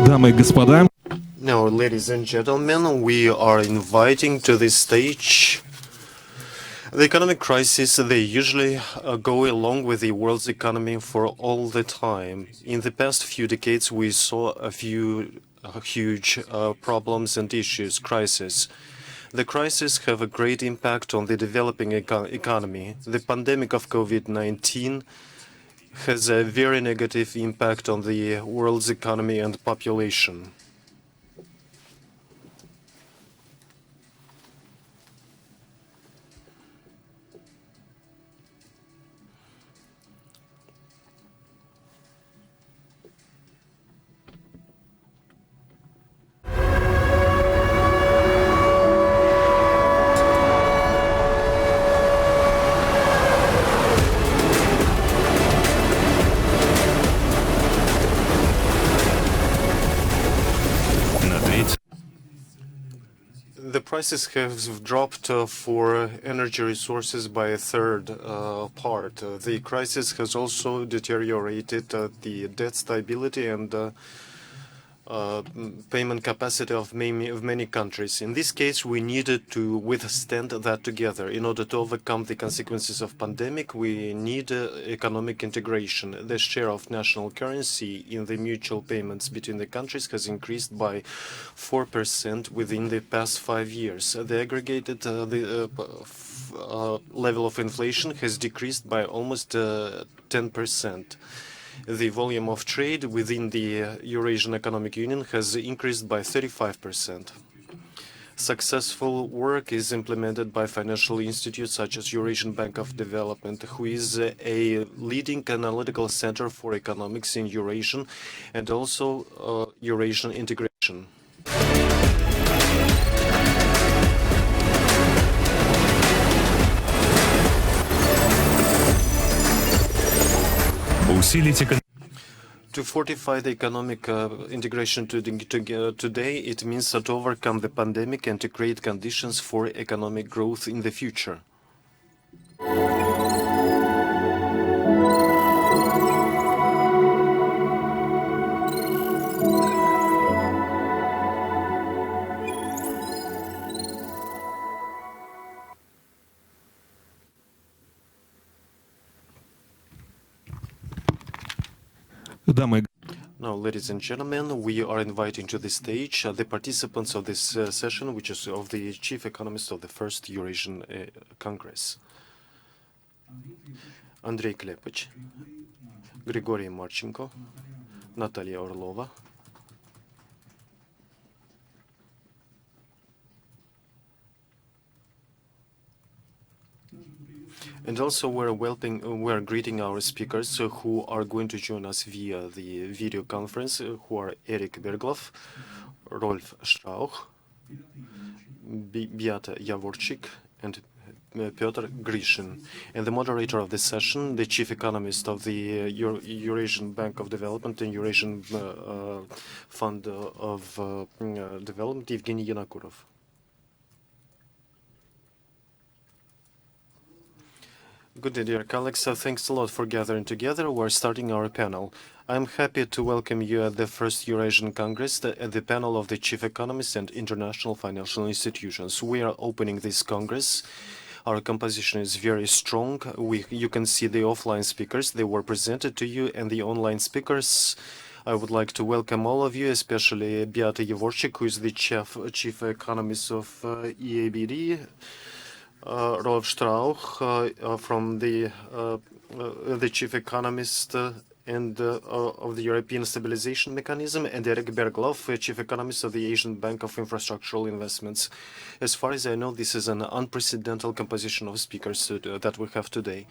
Дамы и господа. Now, ladies and gentlemen, we are inviting to this stage the economic crisis. They usually go along with the world's economy for all the time. In the past few decades, we saw a few huge problems and issues, crises. The crises have a great impact on the developing economy. The pandemic of COVID-19 has a very negative impact on the world's economy and population. The prices have dropped for energy resources by a third part. The crisis has also deteriorated the debt stability and payment capacity of many countries. In this case, we needed to withstand that together. In order to overcome the consequences of pandemic, we need economic integration. The share of national currency in the mutual payments between the countries has increased by 4% within the past 5 years. The aggregated level of inflation has decreased by almost 10%. The volume of trade within the Eurasian Economic Union has increased by 35%. Successful work is implemented by financial institutes such as Eurasian Bank of Development, who is a leading analytical center for economics in Eurasian and also Eurasian integration. To fortify the economic integration today, it means to overcome the pandemic and to create conditions for economic growth in the future. Now, ladies and gentlemen, we are inviting to the stage the participants of this session, which is of the chief economist of the first Eurasian Congress. Andrei Klepich, Grigory Marchenko, Natalia Orlova, and also we're greeting our speakers who are going to join us via the video conference, who are Eric Bergloff, Rolf Strauch, Beata Yavorchik, and Piotr Grishin. And the moderator of this session, the chief economist of the Eurasian Bank of Development and Eurasian Fund of Development, Evgeny Yanakurov. Good day, dear colleagues. Thanks a lot for gathering together. We're starting our panel. I'm happy to welcome you at the first Eurasian Congress, at the panel of the chief economists and international financial institutions. We are opening this Congress. Our composition is very strong. You can see the offline speakers. They were presented to you, and the online speakers. I would like to welcome all of you, especially Beata Yavorchik, who is the chief economist of EABD. Rolf Strauch from the chief economist and of the European Stabilization Mechanism, and Eric Bergloff, chief economist of the Asian Bank of Infrastructural Investments. As far as I know, this is an unprecedented composition of speakers that we have today.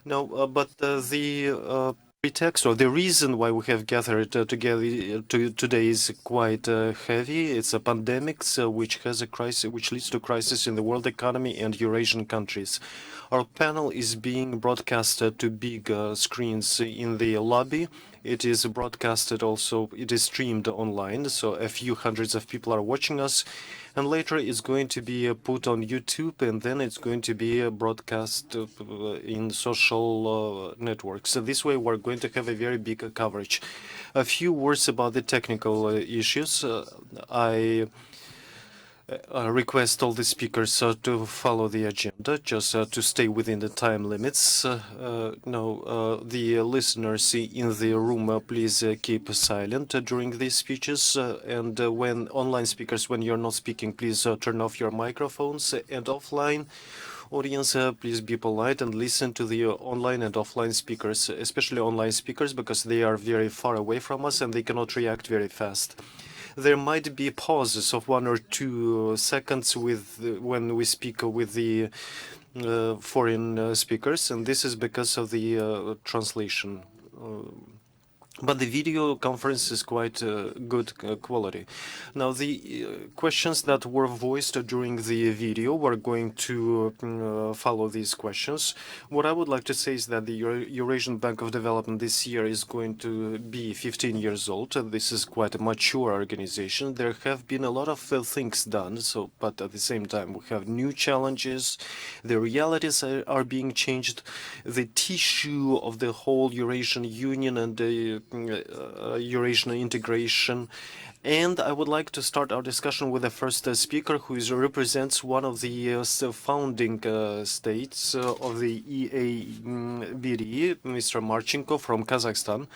Now, but the pretext or the reason why we have gathered together today is quite heavy. It's a pandemic which has a crisis, which leads to crisis in the world economy and Eurasian countries. Our panel is being broadcasted to big screens in the lobby It is broadcasted also, it is streamed online, so a few hundreds of people are watching us. And later it's going to be put on YouTube, and then it's going to be broadcast in social networks. So this way we're going to have a very big coverage. A few words about the technical issues. I request all the speakers to follow the agenda, just to stay within the time limits. The listeners in the room, please keep silent during these speeches. And when online speakers, when you're not speaking, please turn off your microphones. And offline audience, please be polite and listen to the online and offline speakers, especially online speakers, because they are very far away from us and they cannot react very fast. There might be pauses of 1 or 2 seconds when we speak with the foreign speakers, and this is because of the translation. But the video conference is quite good quality. Now, the questions that were voiced during the video, we're going to follow these questions. What I would like to say is that the Eurasian Bank of Development this year is going to be 15 years old. This is quite a mature organization. There have been a lot of things done, but at the same time, we have new challenges. The realities are being changed. The tissue of the whole Eurasian Union and the Eurasian integration. And I would like to start our discussion with the first speaker, who represents one of the founding states of the EABD, Mr. Marchenko from Kazakhstan.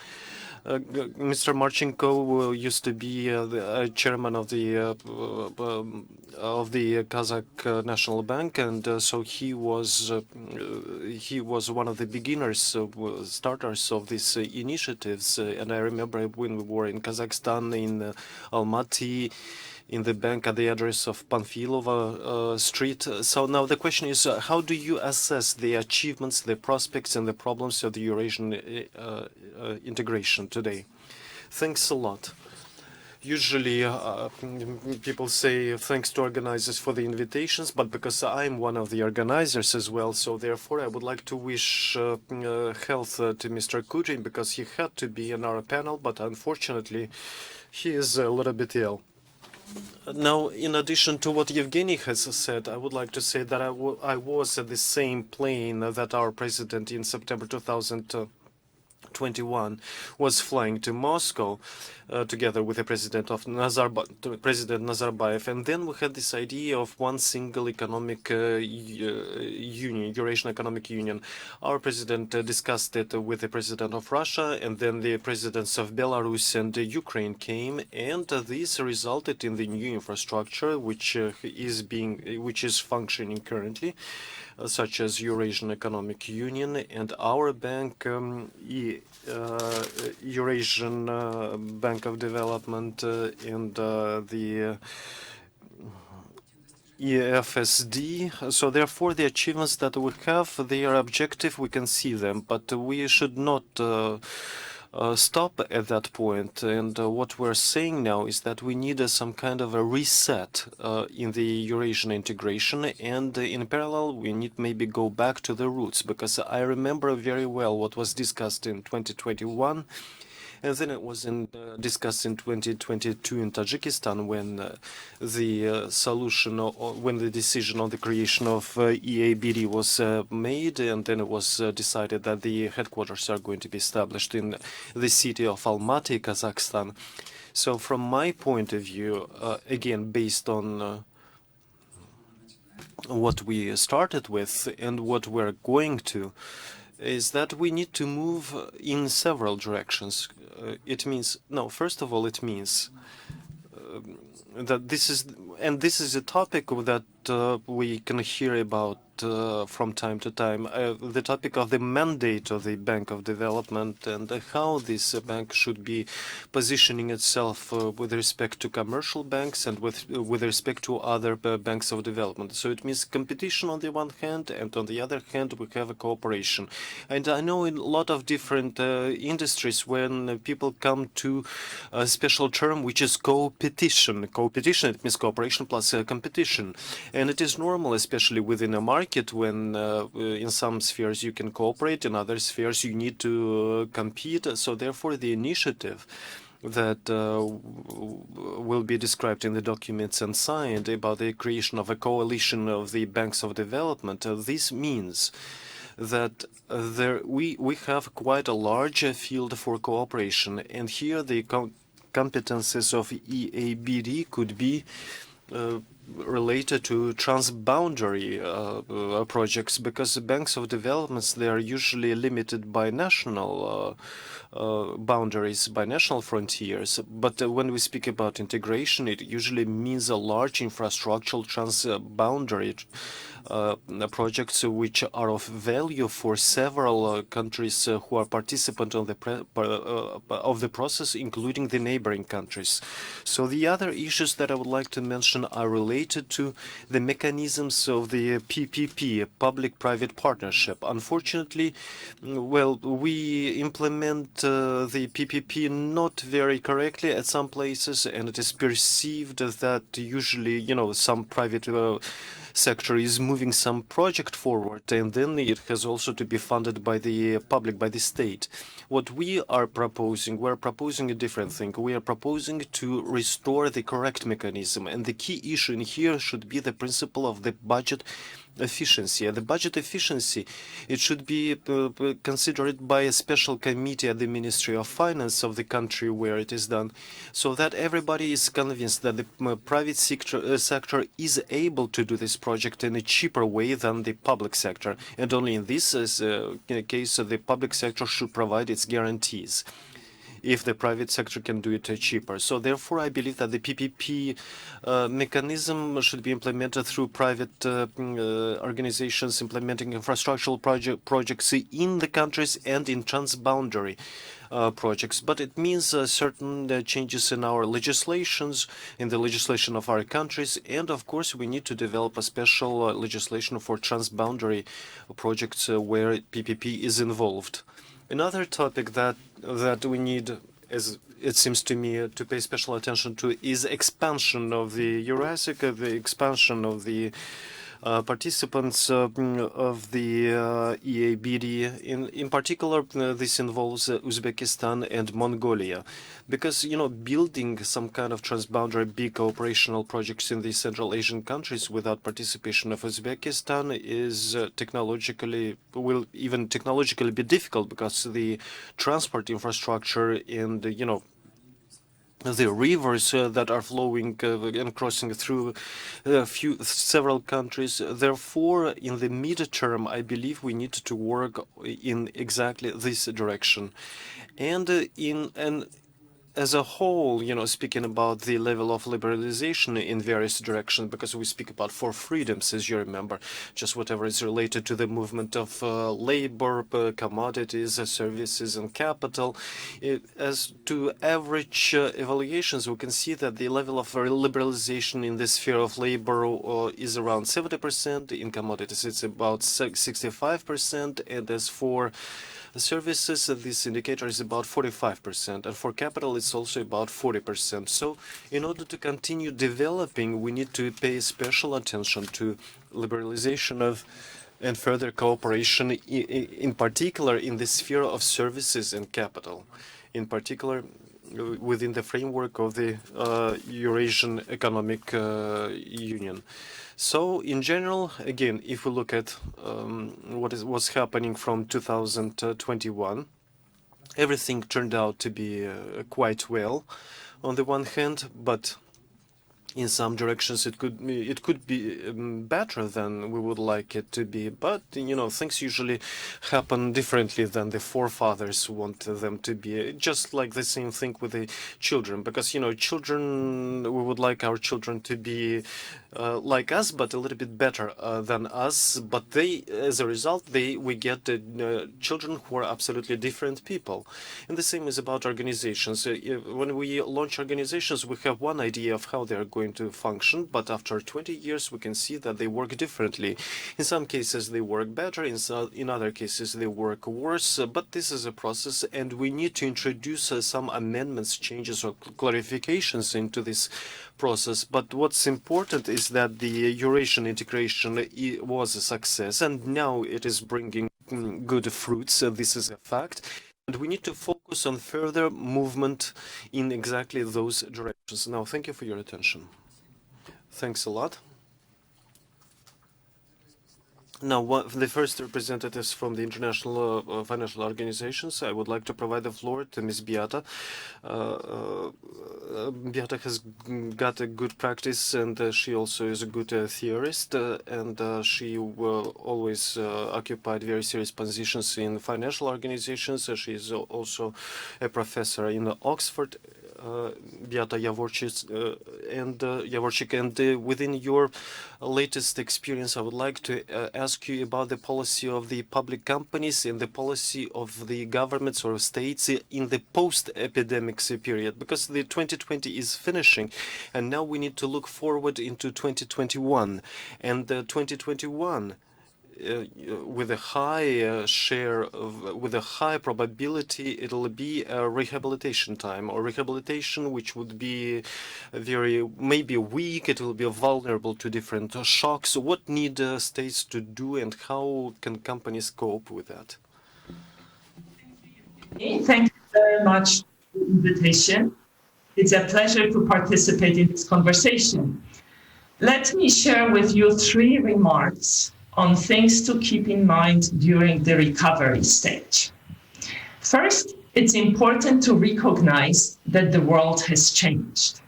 Mr. Marchenko used to be the chairman of the Kazakh National Bank, and so he was one of the beginners, starters of these initiatives. And I remember when we were in Kazakhstan, in Almaty, in the bank at the address of Panfilova Street. So now the question is, how do you assess the achievements, the prospects, and the problems of the Eurasian integration today? Thanks a lot. Usually people say thanks to organizers for the invitations, but because I'm one of the organizers as well, so therefore I would like to wish health to Mr. Kutin, because he had to be in our panel, but unfortunately he is a little bit ill. Now, in addition to what Evgeny has said, I would like to say that I was at the same plane that our president in September 2021 was flying to Moscow together with the President Nazarbayev, and then we had this idea of one single economic union, Eurasian Economic Union. Our president discussed it with the President of Russia, and then the presidents of Belarus and Ukraine came, and this resulted in the new infrastructure, which is functioning currently, such as Eurasian Economic Union, and our bank, Eurasian Bank of Development, and the EFSD. So therefore, the achievements that we have, they are objective, we can see them, but we should not stop at that point. And what we're saying now is that we need some kind of a reset in the Eurasian integration, and in parallel we need maybe go back to the roots, because I remember very well what was discussed in 2021, and then it was discussed in 2022 in Tajikistan, when when the decision on the creation of EABD was made, and then it was decided that the headquarters are going to be established in the city of Almaty, Kazakhstan. So from my point of view, again, based on what we started with and what we're going to, is that we need to move in several directions. It means, no, first of all, it means that this is a topic that we can hear about from time to time, the topic of the mandate of the Bank of Development and how this bank should be positioning itself with respect to commercial banks and with respect to other banks of development. So it means competition on the one hand, and on the other hand we have a cooperation. And I know in a lot of different industries, when people come to a special term which is co-petition. Co-petition, it means cooperation plus competition. And it is normal, especially within a market, like it when in some spheres you can cooperate, in other spheres you need to compete. So therefore, the initiative that will be described in the documents and signed about the creation of a coalition of the banks of development, this means that we have quite a large field for cooperation, and here the competences of EABD could be related to transboundary projects, because the banks of developments, they are usually limited by national boundaries, by national frontiers. But when we speak about integration, it usually means a large infrastructural transboundary projects which are of value for several countries who are participant of the process, including the neighboring countries. So the other issues that I would like to mention are related to the mechanisms of the PPP, public-private partnership. Unfortunately, well, we implement the PPP not very correctly at some places, and it is perceived that usually, you know, some private sector is moving some project forward, and then it has also to be funded by the public, by the state. What we are proposing, we're proposing a different thing. We are proposing to restore the correct mechanism, and the key issue in here should be the principle of the budget efficiency. The budget efficiency, it should be considered by a special committee at the Ministry of Finance of the country where it is done, so that everybody is convinced that the private sector is able to do this project in a cheaper way than the public sector. And only in this case, the public sector should provide its guarantees if the private sector can do it cheaper. So therefore, I believe that the PPP mechanism should be implemented through private organizations implementing infrastructural projects in the countries and in transboundary projects. But it means certain changes in our legislations, in the legislation of our countries, and of course we need to develop a special legislation for transboundary projects where PPP is involved. Another topic that we need, as it seems to me, to pay special attention to is expansion of the Eurasian, the expansion of the participants of the EABD. In particular, this involves Uzbekistan and Mongolia, because, you know, building some kind of transboundary big operational projects in the Central Asian countries without participation of Uzbekistan is will even technologically be difficult, because the transport infrastructure and, you know, the rivers that are flowing and crossing through several countries. Therefore, in the mid-term, I believe we need to work in exactly this direction. And as a whole, you know, speaking about the level of liberalization in various directions, because we speak about 4 freedoms, as you remember, just whatever is related to the movement of labor, commodities, services, and capital. As to average evaluations, we can see that the level of liberalization in the sphere of labor is around 70%. In commodities, it's about 65%. And as for services, this indicator is about 45%, and for capital it's also about 40%. So in order to continue developing, we need to pay special attention to liberalization of and further cooperation, in particular in the sphere of services and capital, in particular within the framework of the Eurasian Economic Union. So in general, again, if we look at what's happening from 2021, everything turned out to be quite well on the one hand, but in some directions it could be better than we would like it to be. But, you know, things usually happen differently than the forefathers want them to be. Just like the same thing with the children, because, you know, children, we would like our children to be like us, but a little bit better than us. But they, as a result, we get children who are absolutely different people. And the same is about organizations. When we launch organizations, we have one idea of how they are going to function, but after 20 years we can see that they work differently. In some cases they work better, in other cases they work worse, but this is a process, and we need to introduce some amendments, changes, or clarifications into this process, but what's important is that the Eurasian integration was a success, and now it is bringing good fruits. This is a fact. And we need to focus on further movement in exactly those directions. Now, thank you for your attention. Thanks a lot. Now, the first representatives from the international financial organizations, I would like to provide the floor to Ms. Beata. Beata has got a good practice, and she also is a good theorist, and she always occupied very serious positions in financial organizations. She is also a professor in Oxford. Beata Yavorchik, and within your latest experience, I would like to ask you about the policy of the public companies and the policy of the governments or states in the post-epidemic period, because the 2020 is finishing, and now we need to look forward into 2021, and 2021. With a high share of, with a high probability, it'll be a rehabilitation time, or rehabilitation which would be very, maybe weak, it will be vulnerable to different shocks. What need states to do, and how can companies cope with that? Thank you very much for the invitation. It's a pleasure to participate in this conversation. Let me share with you 3 remarks on things to keep in mind during the recovery stage. First, it's important to recognize that the world has changed.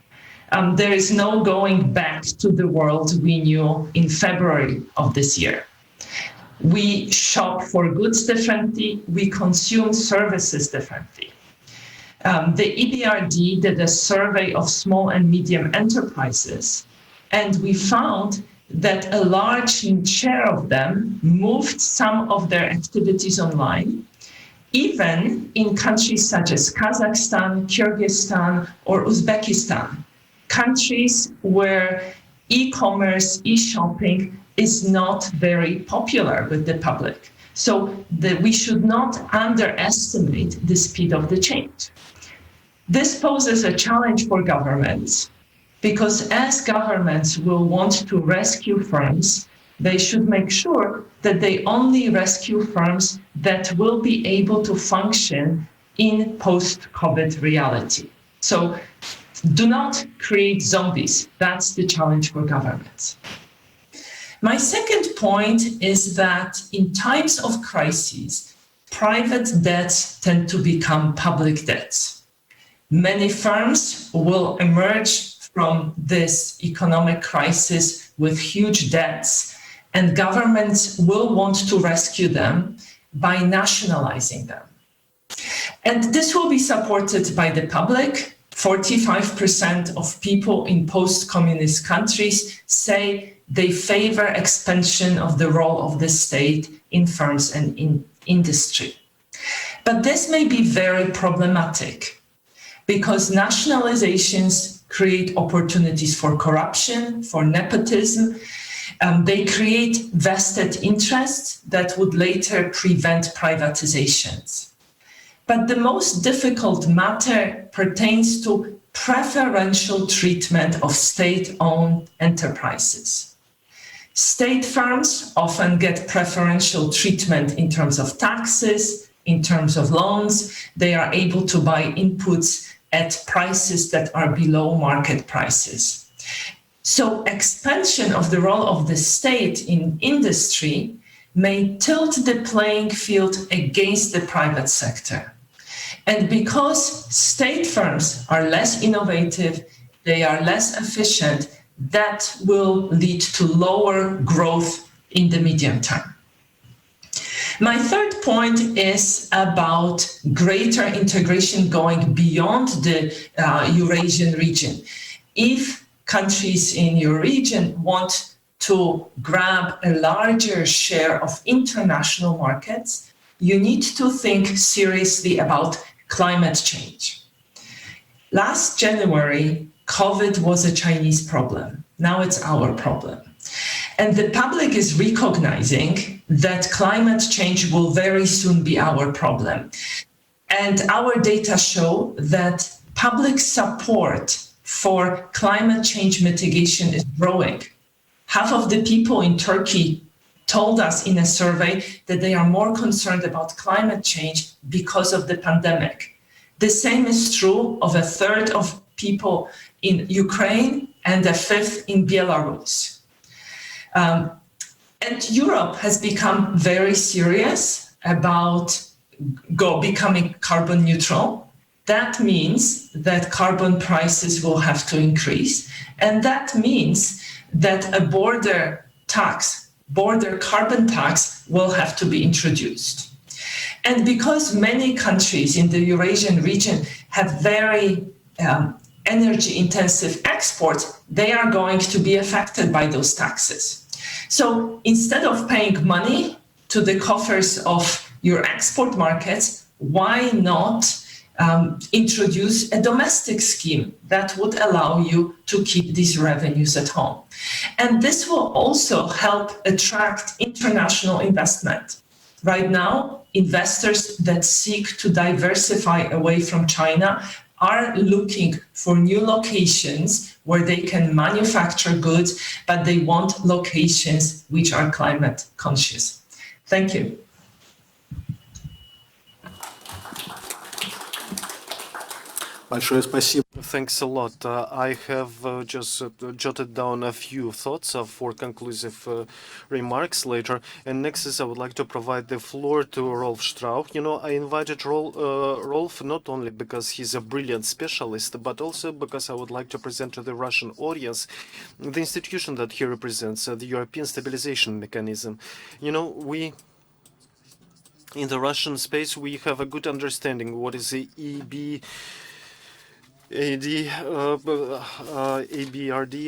There is no going back to the world we knew in February of this year. We shop for goods differently, we consume services differently. The EBRD did a survey of small and medium enterprises, and we found that a large share of them moved some of their activities online, even in countries such as Kazakhstan, Kyrgyzstan, or Uzbekistan, countries where e-commerce, e-shopping is not very popular with the public. So we should not underestimate the speed of the change. This poses a challenge for governments, because as governments will want to rescue firms, they should make sure that they only rescue firms that will be able to function in post-COVID reality. So do not create zombies. That's the challenge for governments. My second point is that in times of crises, private debts tend to become public debts. Many firms will emerge from this economic crisis with huge debts, and governments will want to rescue them by nationalizing them. And this will be supported by the public. 45% of people in post-communist countries say they favor expansion of the role of the state in firms and in industry. But this may be very problematic, because nationalizations create opportunities for corruption, for nepotism. They create vested interests that would later prevent privatizations. But the most difficult matter pertains to preferential treatment of state-owned enterprises. State firms often get preferential treatment in terms of taxes, in terms of loans. They are able to buy inputs at prices that are below market prices. So expansion of the role of the state in industry may tilt the playing field against the private sector. And because state firms are less innovative, they are less efficient, that will lead to lower growth in the medium term. My third point is about greater integration going beyond the Eurasian region. If countries in your region want to grab a larger share of international markets, you need to think seriously about climate change. Last January, COVID was a Chinese problem. Now it's our problem. And the public is recognizing that climate change will very soon be our problem. And our data show that public support for climate change mitigation is growing. Half of the people in Turkey told us in a survey that they are more concerned about climate change because of the pandemic. The same is true of a third of people in Ukraine and a fifth in Belarus. And Europe has become very serious about becoming carbon neutral. That means that carbon prices will have to increase. And that means that a border carbon tax will have to be introduced. And because many countries in the Eurasian region have very energy intensive exports, they are going to be affected by those taxes. So instead of paying money to the coffers of your export markets, why not introduce a domestic scheme that would allow you to keep these revenues at home? And this will also help attract international investment. Right now, investors that seek to diversify away from China are looking for new locations where they can manufacture goods, but they want locations which are climate conscious. Thank you. Большое спасибо. Thanks a lot. I have just jotted down a few thoughts for conclusive remarks later. And next is I would like to provide the floor to Rolf Strauch. You know, I invited Rolf not only because he's a brilliant specialist, but also because I would like to present to the Russian audience the institution that he represents, the European Stabilization Mechanism. You know, in the Russian space, we have a good understanding what is the ABRD,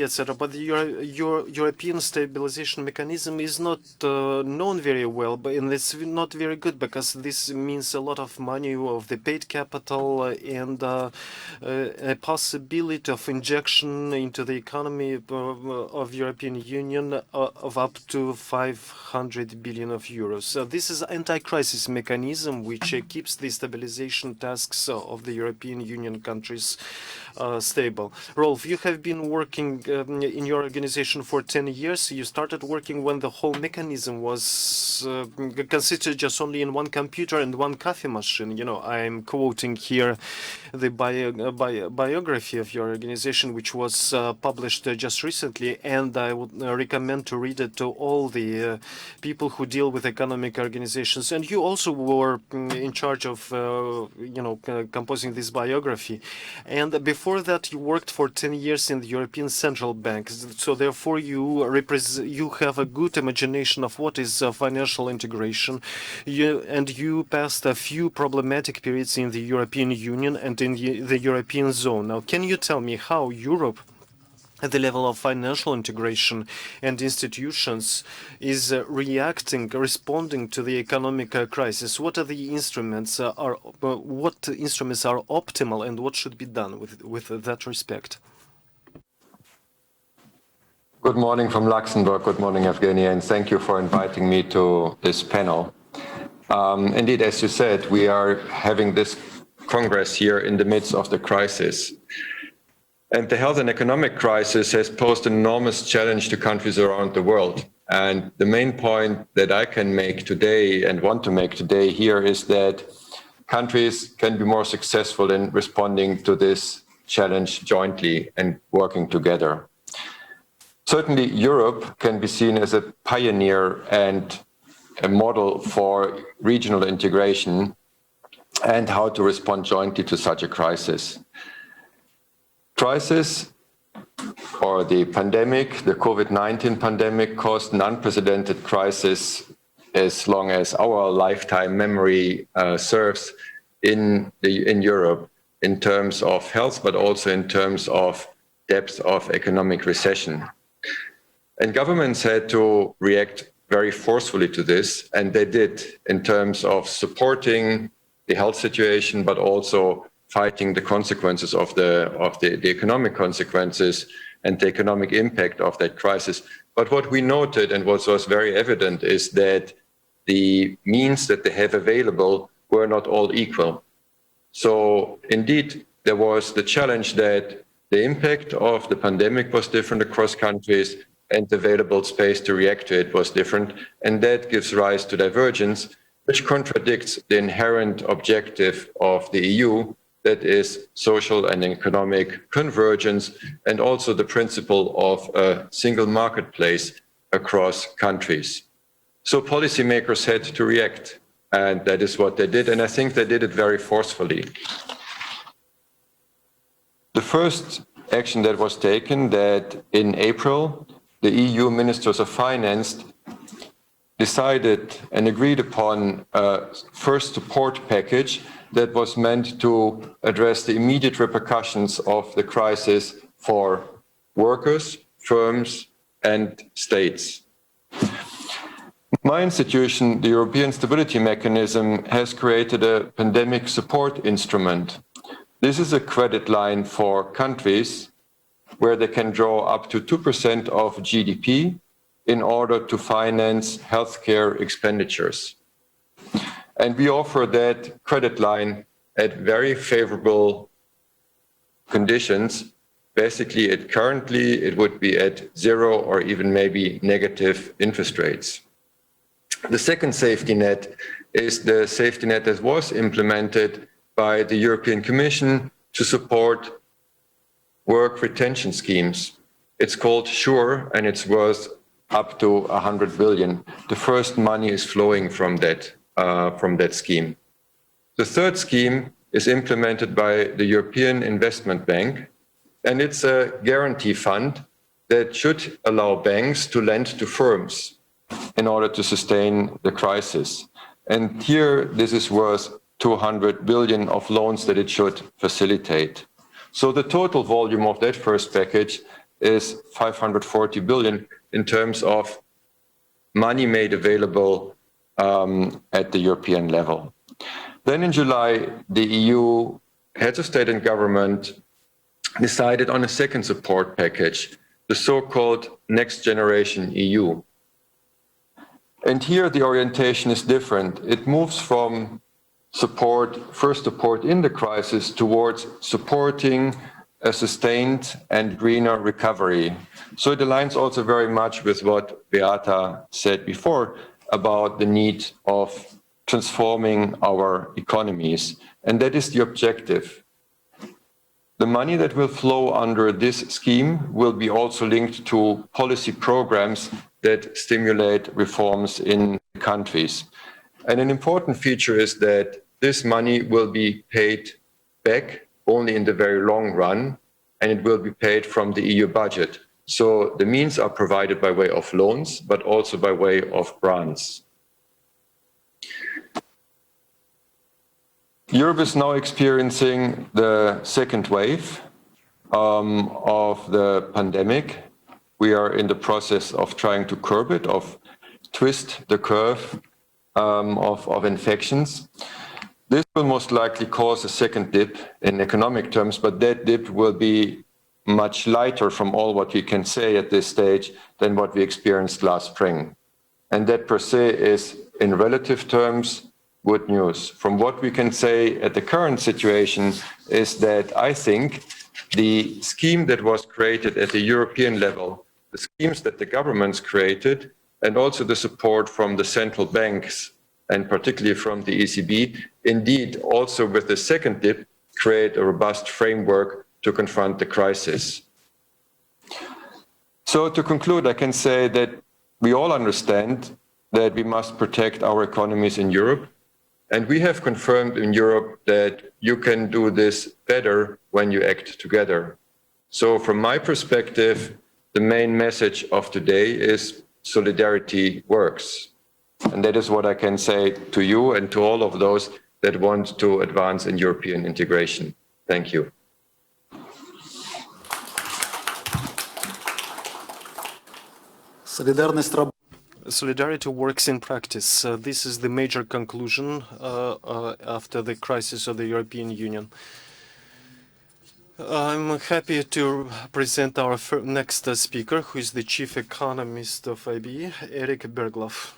etc. But the European Stabilization Mechanism is not known very well, and it's not very good because this means a lot of money of the paid capital and a possibility of injection into the economy of European Union of up to 500 billion of euros. So this is anti-crisis mechanism which keeps the stabilization tasks of the European Union countries stable. Rolf, you have been working in your organization for 10 years. You started working when the whole mechanism was consisted just only in one computer and one coffee machine. You know, I'm quoting here the biography of your organization, which was published just recently, and I would recommend to read it to all the people who deal with economic organizations. And you also were in charge of, composing this biography. And before that, you worked for 10 years in the European Central Bank. So therefore, you have a good imagination of what is financial integration. You passed a few problematic periods in the European Union and in the European zone. Now, can you tell me how Europe, at the level of financial integration and institutions, is responding to the economic crisis? What are the instruments? What instruments are optimal, and what should be done with that respect? Good morning from Luxembourg. Good morning, Evgenia, and thank you for inviting me to this panel. Indeed, as you said, we are having this Congress here in the midst of the crisis. And the health and economic crisis has posed an enormous challenge to countries around the world. And the main point that I can make today and want to make today here is that countries can be more successful in responding to this challenge jointly and working together. Certainly, Europe can be seen as a pioneer and a model for regional integration and how to respond jointly to such a crisis. Crisis, or the pandemic, the COVID-19 pandemic, caused an unprecedented crisis as long as our lifetime memory serves in Europe in terms of health, but also in terms of depth of economic recession. And governments had to react very forcefully to this, and they did in terms of supporting the health situation, but also fighting the consequences of the economic consequences and the economic impact of that crisis. But what we noted and what was very evident is that the means that they have available were not all equal. So indeed, there was the challenge that The impact of the pandemic was different across countries, and the available space to react to it was different, and that gives rise to divergence, which contradicts the inherent objective of the EU, that is social and economic convergence, and also the principle of a single marketplace across countries. So policymakers had to react, and that is what they did, and I think they did it very forcefully. The first action that was taken, that in April, the EU Ministers of Finance decided and agreed upon a first support package that was meant to address the immediate repercussions of the crisis for workers, firms, and states. My institution, the European Stability Mechanism, has created a pandemic support instrument. This is a credit line for countries where they can draw up to 2% of GDP in order to finance healthcare expenditures. And we offer that credit line at very favorable conditions. Basically, currently it would be at 0 or even maybe negative interest rates. The second safety net is the safety net that was implemented by the European Commission to support work retention schemes. It's called SURE, and it's worth up to 100 billion. The first money is flowing from that scheme. The third scheme is implemented by the European Investment Bank, and it's a guarantee fund that should allow banks to lend to firms in order to sustain the crisis. And here, this is worth 200 billion of loans that it should facilitate. So the total volume of that first package is 540 billion in terms of money made available at the European level. Then in July, the EU heads of state and government decided on a second support package, the so-called Next Generation EU. And here the orientation is different. It moves from first support in the crisis towards supporting a sustained and greener recovery. So it aligns also very much with what Beata said before about the need of transforming our economies. And that is the objective. The money that will flow under this scheme will be also linked to policy programs that stimulate reforms in countries. And an important feature is that this money will be paid back only in the very long run, and it will be paid from the EU budget. So the means are provided by way of loans, but also by way of grants. Europe is now experiencing the second wave of the pandemic. We are in the process of trying to curb it, of twist the curve of infections. This will most likely cause a second dip in economic terms, but that dip will be much lighter from all what we can say at this stage than what we experienced last spring. And that per se is, in relative terms, good news. From what we can say at the current situation is that I think the scheme that was created at the European level, the schemes that the governments created, and also the support from the central banks, and particularly from the ECB, indeed also with the second dip, create a robust framework to confront the crisis. So to conclude, I can say that we all understand that we must protect our economies in Europe. And we have confirmed in Europe that you can do this better when you act together. So from my perspective, the main message of today is solidarity works. And that is what I can say to you and to all of those that want to advance in European integration. Thank you. Solidarity works in practice. This is the major conclusion after the crisis of the European Union. I'm happy to present our next speaker, who is the chief economist of IB, Bergloff.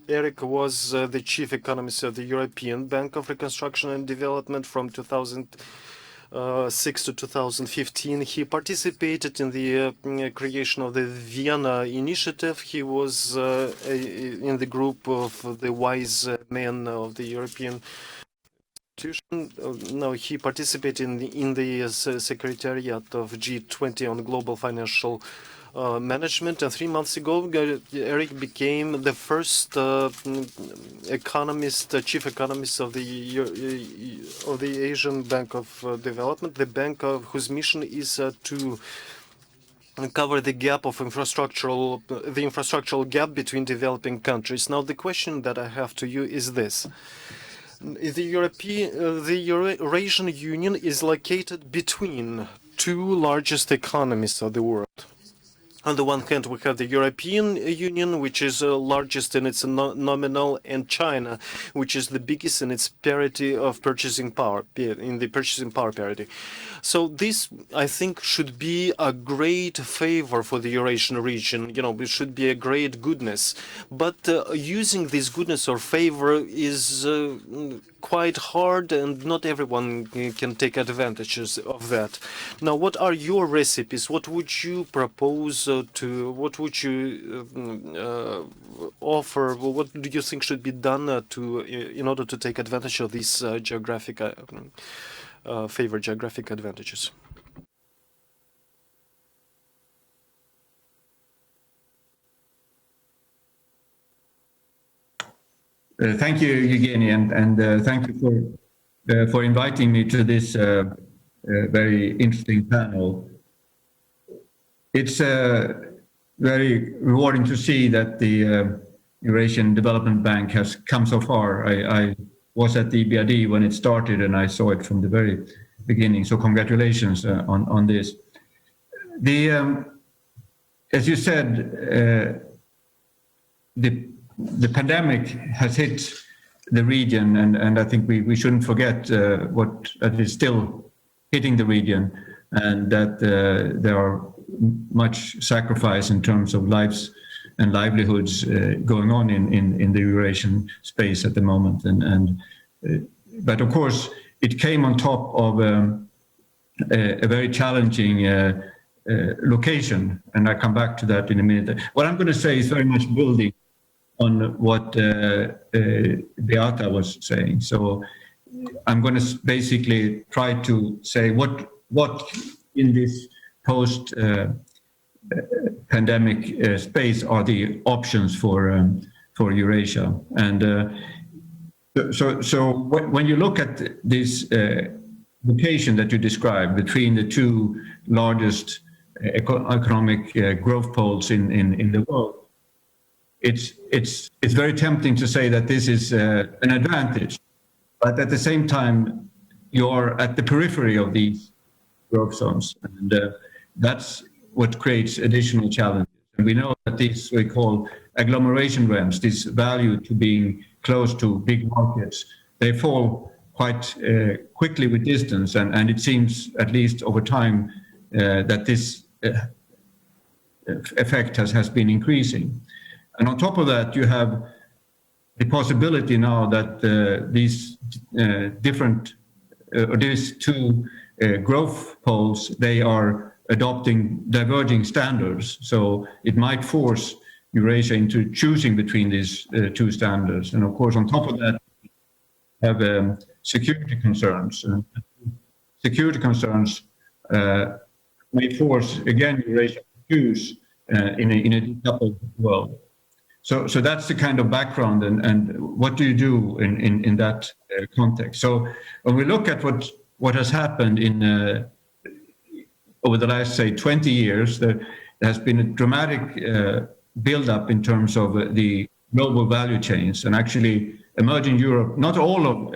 Eric was the chief economist of the European Bank of Reconstruction and Development from 2000 2006 to 2015. He participated in the creation of the Vienna Initiative. He was in the group of the wise men of the European institution. No, he participated in the secretariat of G20 on global financial management, and 3 months ago, Eric became the first chief economist of the Asian Bank of Development, the bank whose mission is to cover the gap of the infrastructural gap between developing countries. Now, the question that I have to you is this. The Eurasian Union is located between two largest economies of the world. On the one hand, we have the European Union, which is largest in its nominal, and China, which is the biggest in its parity of purchasing power, in the purchasing power parity. So this, I think, should be a great favor for the Eurasian region. You know, it should be a great goodness. But using this goodness or favor is quite hard, and not everyone can take advantages of that. Now, what are your recipes? What would you propose what would you offer? What do you think should be done in order to take advantage of these favored geographic advantages? Thank you, Evgeny, and thank you for inviting me to this very interesting panel. It's very rewarding to see that the Eurasian Development Bank has come so far. I was at the EBRD when it started, and I saw it from the very beginning. So congratulations on this. As you said, the pandemic has hit the region, and I think we shouldn't forget that is still hitting the region, and that there are much sacrifice in terms of lives and livelihoods going on in the Eurasian space at the moment. But of course, it came on top of a very challenging location, and I'll come back to that in a minute. What I'm going to say is very much building on what Beata was saying. So I'm going to basically try to say what in this post-pandemic space are the options for Eurasia. And so when you look at this location that you described between the two largest economic growth poles in the world, it's very tempting to say that this is an advantage, but at the same time, you're at the periphery of these growth zones, and that's what creates additional challenges. And we know that these we call agglomeration rents, this value to being close to big markets, they fall quite quickly with distance, and it seems, at least over time, that this effect has been increasing. And on top of that, you have the possibility now that these two growth poles, they are adopting diverging standards. So it might force Eurasia into choosing between these two standards. And of course, on top of that, have security concerns. Security concerns may force, again, Eurasia to choose in a decoupled world. So that's the kind of background, and what do you do in that context? So when we look at what has happened over the last, say, 20 years, there has been a dramatic build-up in terms of the global value chains, and actually emerging Europe, not all of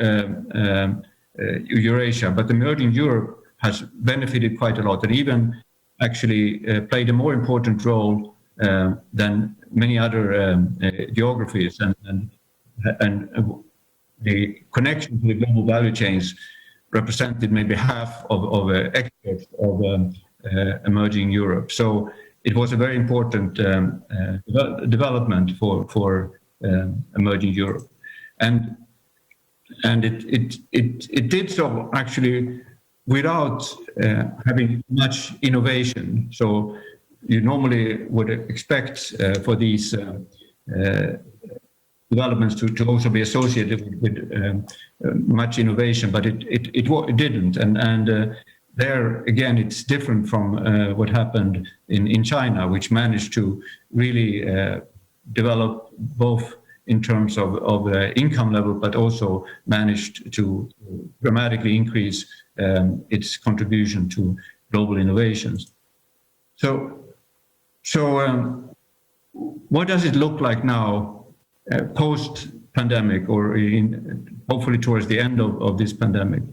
Eurasia, but emerging Europe has benefited quite a lot, and even actually played a more important role than many other geographies, and the connection to the global value chains represented maybe half of exports of emerging Europe. So it was a very important development for emerging Europe, and it did so actually without having much innovation. So you normally would expect for these developments to also be associated with much innovation, but it didn't. And there again, it's different from what happened in China, which managed to really develop both in terms of income level, but also managed to dramatically increase its contribution to global innovations. So what does it look like now, post-pandemic, or hopefully towards the end of this pandemic?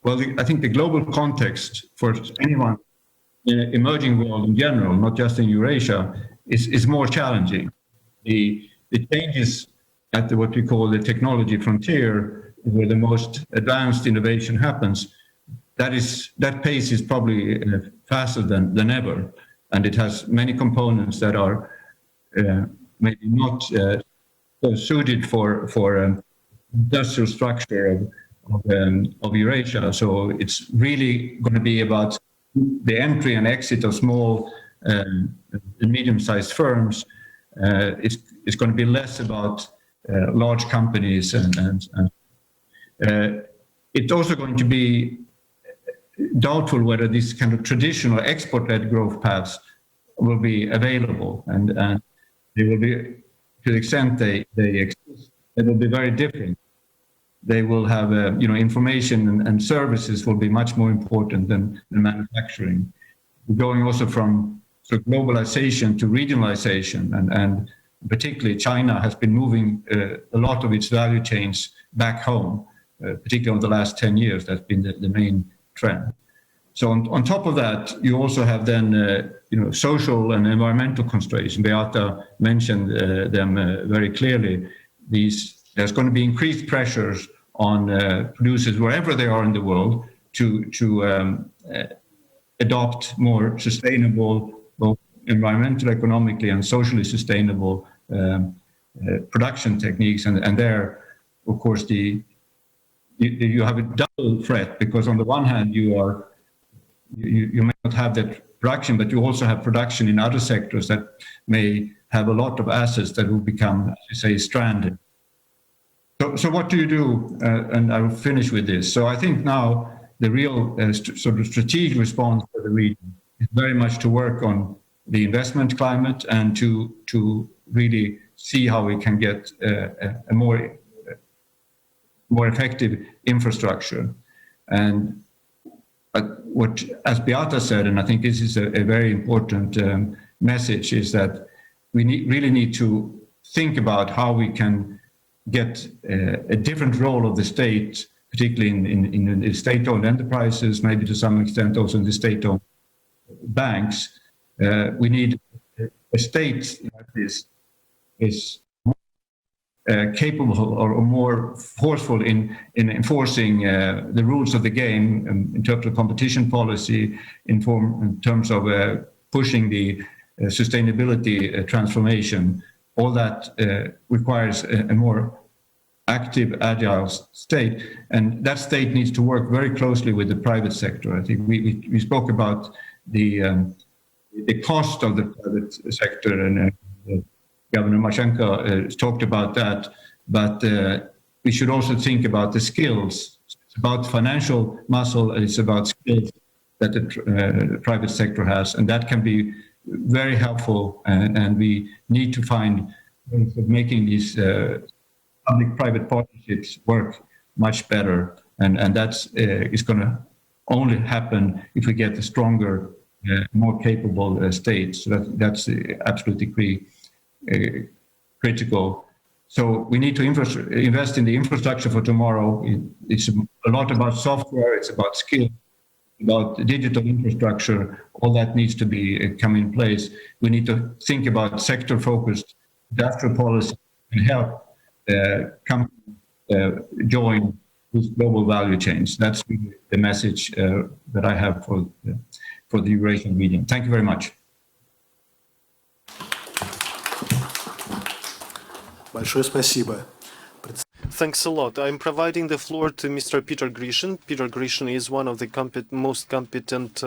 Well, I think the global context for anyone in the emerging world in general, not just in Eurasia, is more challenging. The changes at what we call the technology frontier, where the most advanced innovation happens, that pace is probably faster than ever, and it has many components that are maybe not so suited for industrial structure of Eurasia. So it's really going to be about the entry and exit of small and medium-sized firms. It's going to be less about large companies, and it's also going to be doubtful whether these kind of traditional export-led growth paths will be available, and they will be, to the extent they exist, they will be very different. They will have, information and services will be much more important than manufacturing. We're going also from globalization to regionalization, and particularly China has been moving a lot of its value chains back home, particularly over the last 10 years. That's been the main trend. So on top of that, you also have then social and environmental constraints. Beata mentioned them very clearly. There's going to be increased pressures on producers wherever they are in the world to adopt more sustainable, both environmental, economically, and socially sustainable production techniques. And there, of course, you have a double threat, because on the one hand you may not have that production, but you also have production in other sectors that may have a lot of assets that will become, as you say, stranded. So what do you do? And I will finish with this. So I think now the real sort of strategic response for the region is very much to work on the investment climate and to really see how we can get a more effective infrastructure. And what, as Beata said, and I think this is a very important message, is that we really need to think about how we can get a different role of the state, particularly in the state-owned enterprises, maybe to some extent also in the state-owned banks. We need a state that is more capable or more forceful in enforcing the rules of the game in terms of competition policy, in terms of pushing the sustainability transformation. All that requires a more active, agile state, and that state needs to work very closely with the private sector. I think we spoke about the cost of the private sector, and Governor Mashenko talked about that, but we should also think about the skills. It's about financial muscle, and it's about skills that the private sector has, and that can be very helpful, and we need to find ways of making these public-private partnerships work much better, and that's is going to only happen if we get a stronger, more capable state. So that's absolutely critical. So we need to invest in the infrastructure for tomorrow. It's a lot about software, it's about skill, about digital infrastructure. All that needs to be come in place. We need to think about sector-focused industrial policy and help companies join these global value chains. That's really the message that I have for the Eurasian region. Thank you very much. Большое спасибо. Thanks a lot. I'm providing the floor to Mr. Peter Grishin. Peter Grishin is one of the most competent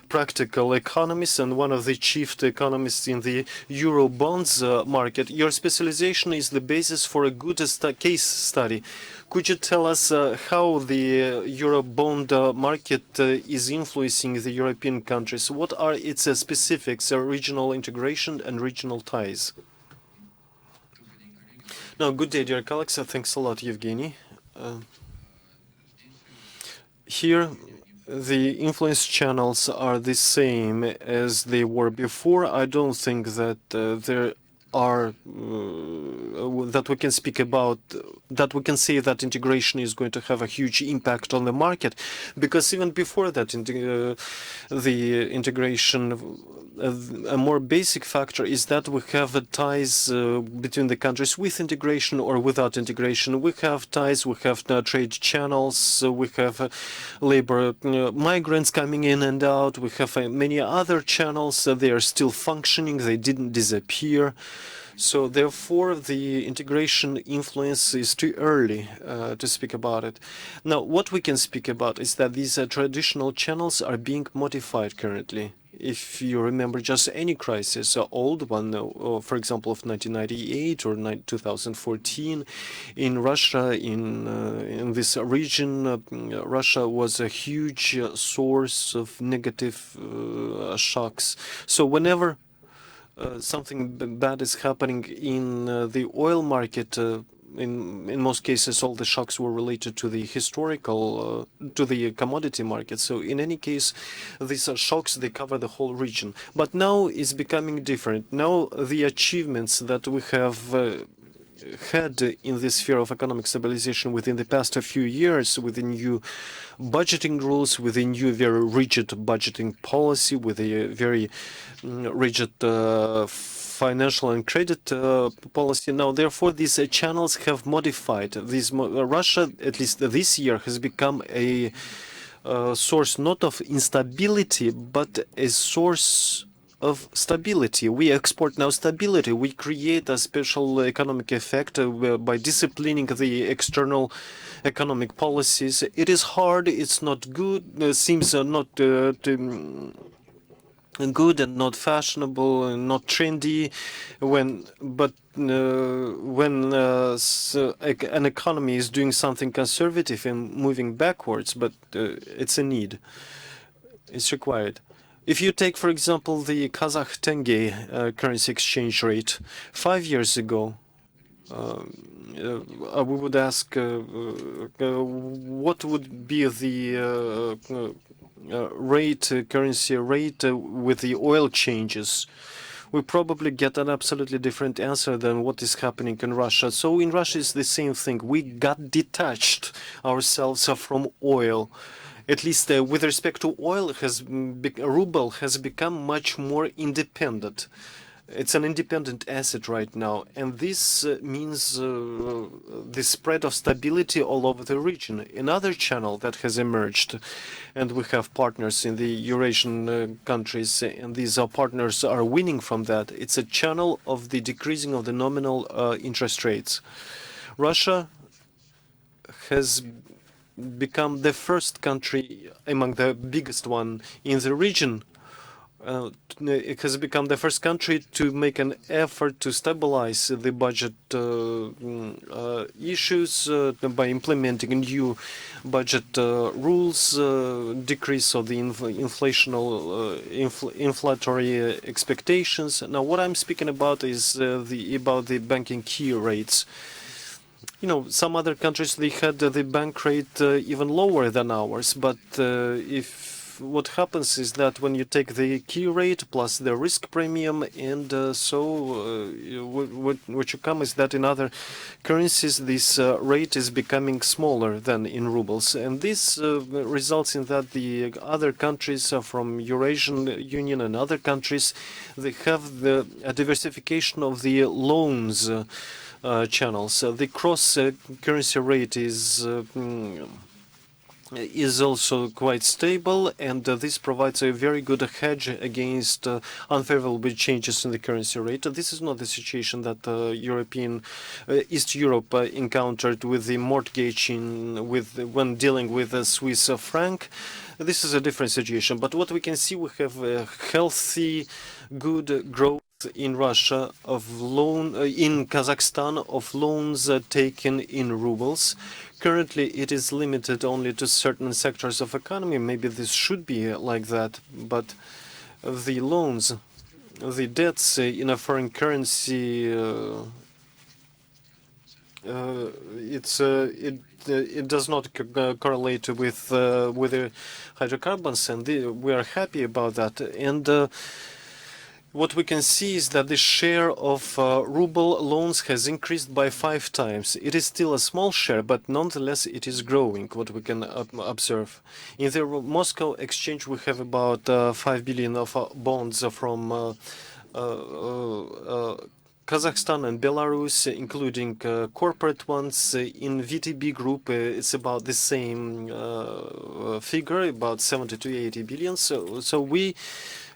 practical economists and one of the chief economists in the Euro bonds market. Your specialization is the basis for a good case study. Could you tell us how the Euro bond market is influencing the European countries? What are its specifics, regional integration and regional ties? Now, good day, dear colleagues. Thanks a lot, Evgeny. Here, the influence channels are the same as they were before. I don't think that there are that we can speak about, that we can say that integration is going to have a huge impact on the market, because even before that, the integration, a more basic factor is that we have ties between the countries with integration or without integration. We have ties, we have trade channels, we have labor migrants coming in and out, we have many other channels. They are still functioning, they didn't disappear. So therefore, the integration influence is too early to speak about it. Now, what we can speak about is that these traditional channels are being modified currently. If you remember just any crisis, old one, for example, of 1998 or 2014, in Russia, in this region, Russia was a huge source of negative shocks. So whenever something bad is happening in the oil market, in most cases, all the shocks were related to the historical, to the commodity market. So in any case, these shocks, they cover the whole region. But now it's becoming different. Now the achievements that we have had in the sphere of economic stabilization within the past few years, with the new budgeting rules, with the new very rigid budgeting policy, with a very rigid financial and credit policy. Now, therefore, these channels have modified. Russia, at least this year, has become a source not of instability, but a source of stability. We export now stability. We create a special economic effect by disciplining the external economic policies. It is hard. It's not good. Seems not good and not fashionable and not trendy. When an economy is doing something conservative and moving backwards, but it's a need. It's required. If you take, for example, the Kazakh tenge currency exchange rate, 5 years ago, we would ask what would be the currency rate with the oil changes. We probably get an absolutely different answer than what is happening in Russia. So in Russia, it's the same thing. We got detached ourselves from oil. At least with respect to oil, ruble has become much more independent. It's an independent asset right now, and this means the spread of stability all over the region. Another channel that has emerged, and we have partners in the Eurasian countries, and these partners are winning from that. It's a channel of the decreasing of the nominal interest rates. Russia has become the first country among the biggest one in the region. It has become the first country to make an effort to stabilize the budget issues by implementing new budget rules, decrease of the inflationary expectations. Now, what I'm speaking about is about the banking key rates. You know, some other countries, they had the bank rate even lower than ours, but what happens is that when you take the key rate plus the risk premium, and what you come is that in other currencies, this rate is becoming smaller than in rubles. And this results in that the other countries from Eurasian Union and other countries, they have a diversification of the loans channels. The cross currency rate is is also quite stable, and this provides a very good hedge against unfavorable changes in the currency rate. This is not the situation that East Europe encountered with the mortgage when dealing with the Swiss franc. This is a different situation. But what we can see, we have a healthy, good growth in Russia in Kazakhstan of loans taken in rubles. Currently, it is limited only to certain sectors of economy. Maybe this should be like that, but the loans, the debts in a foreign currency, it does not correlate with the hydrocarbons, and we are happy about that. And what we can see is that the share of ruble loans has increased by 5 times. It is still a small share, but nonetheless it is growing, what we can observe. In the Moscow exchange, we have about 5 billion of bonds from Kazakhstan and Belarus, including corporate ones. In VTB group, it's about the same figure, about 70 to 80 billion. So we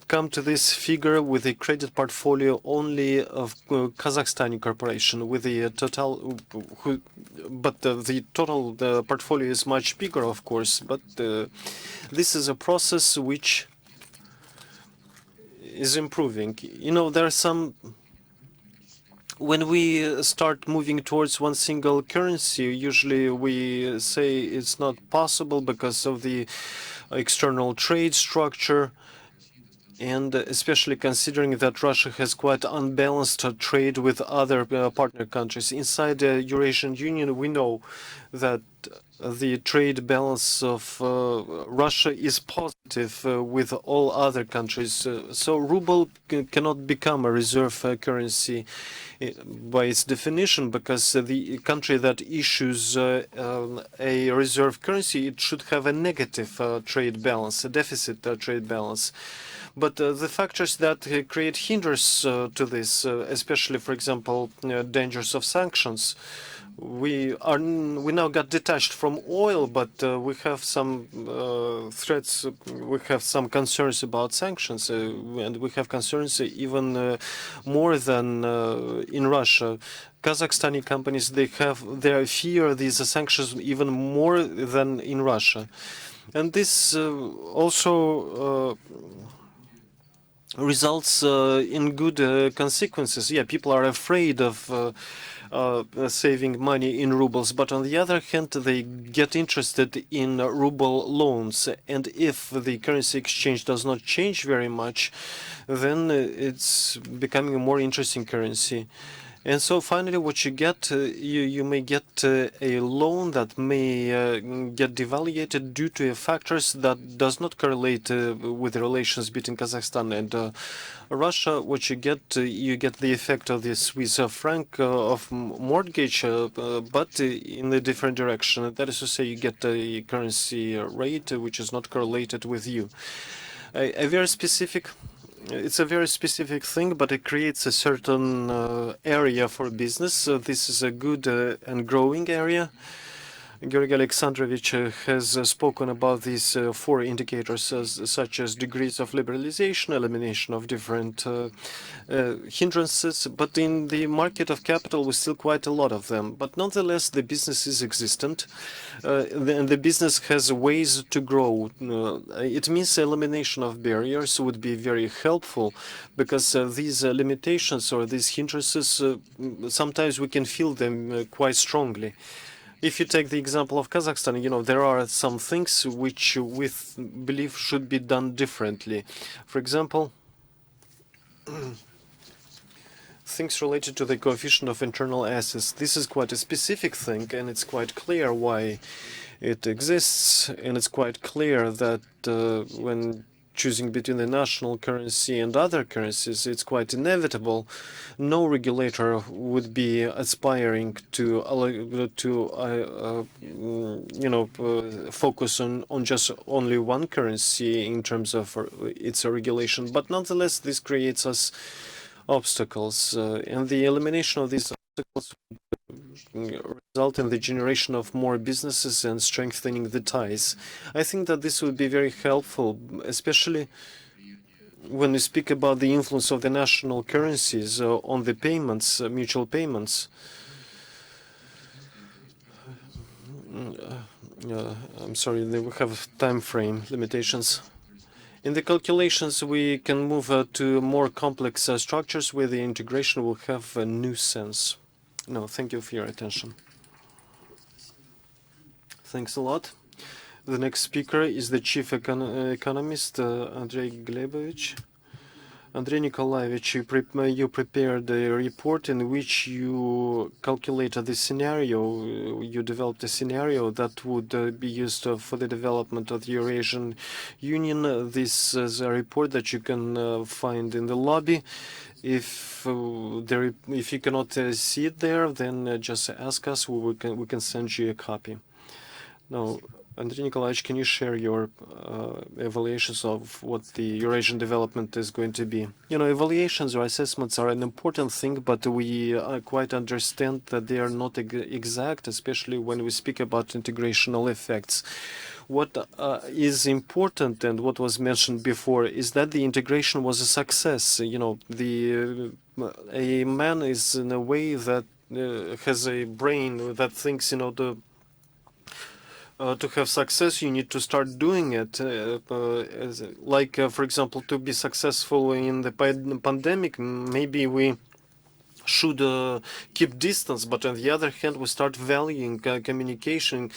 come to this figure with a credit portfolio only of Kazakhstani corporation with the total, but the total portfolio is much bigger, of course. But this is a process which is improving. You know, there are some. When we start moving towards one single currency, usually we say it's not possible because of the external trade structure. And especially considering that Russia has quite unbalanced trade with other partner countries. Inside the Eurasian Union, we know that the trade balance of Russia is positive with all other countries. So ruble cannot become a reserve currency by its definition, because the country that issues a reserve currency, it should have a negative trade balance, a deficit trade balance. But the factors that create hindrance to this, especially, for example, dangers of sanctions, we now got detached from oil, but we have some threats. We have some concerns about sanctions, and we have concerns even more than in Russia. Kazakhstani companies, they fear these sanctions even more than in Russia, and this also results in good consequences. Yeah, people are afraid of saving money in rubles, but on the other hand, they get interested in ruble loans. And if the currency exchange does not change very much, then it's becoming a more interesting currency. And so finally, what you get, you may get a loan that may get devaluated due to factors that does not correlate with the relations between Kazakhstan and Russia. What you get the effect of the Swiss franc of mortgage, but in a different direction. That is to say, you get a currency rate which is not correlated with you. A very specific. It's a very specific thing, but it creates a certain area for business. This is a good and growing area. Georgy Alexandrovich has spoken about these 4 indicators, such as degrees of liberalization, elimination of different hindrances. But in the market of capital, we still quite a lot of them. But nonetheless, the business is existent, and the business has ways to grow. It means elimination of barriers would be very helpful, because these limitations or these hindrances, sometimes we can feel them quite strongly. If you take the example of Kazakhstan, you know, there are some things which we believe should be done differently. For example, things related to the coefficient of internal assets. This is quite a specific thing, and it's quite clear why it exists, and it's quite clear that when choosing between the national currency and other currencies, it's quite inevitable. No regulator would be aspiring to focus on just only one currency in terms of its regulation. But nonetheless, this creates us obstacles, and the elimination of these obstacles result in the generation of more businesses and strengthening the ties. I think that this would be very helpful, especially when we speak about the influence of the national currencies on the payments, mutual payments. I'm sorry, we have time frame limitations. In the calculations, we can move to more complex structures where the integration will have a new sense. No, thank you for your attention. Thanks a lot. The next speaker is the chief economist, Andrei Glebovich. Andrei Nikolaevich, you prepared a report in which you calculated the scenario, you developed a scenario that would be used for the development of the Eurasian Union. This is a report that you can find in the lobby. If you cannot see it there, then just ask us. We can send you a copy. Now, Andrei Nikolaevich, can you share your evaluations of what the Eurasian development is going to be? You know, evaluations or assessments are an important thing, but we quite understand that they are not exact, especially when we speak about integrational effects. What is important, and what was mentioned before, is that the integration was a success. You know, a man is in a way that has a brain that thinks, you know, to have success, you need to start doing it. For example, to be successful in the pandemic, maybe we should keep distance, but on the other hand, we start valuing communication.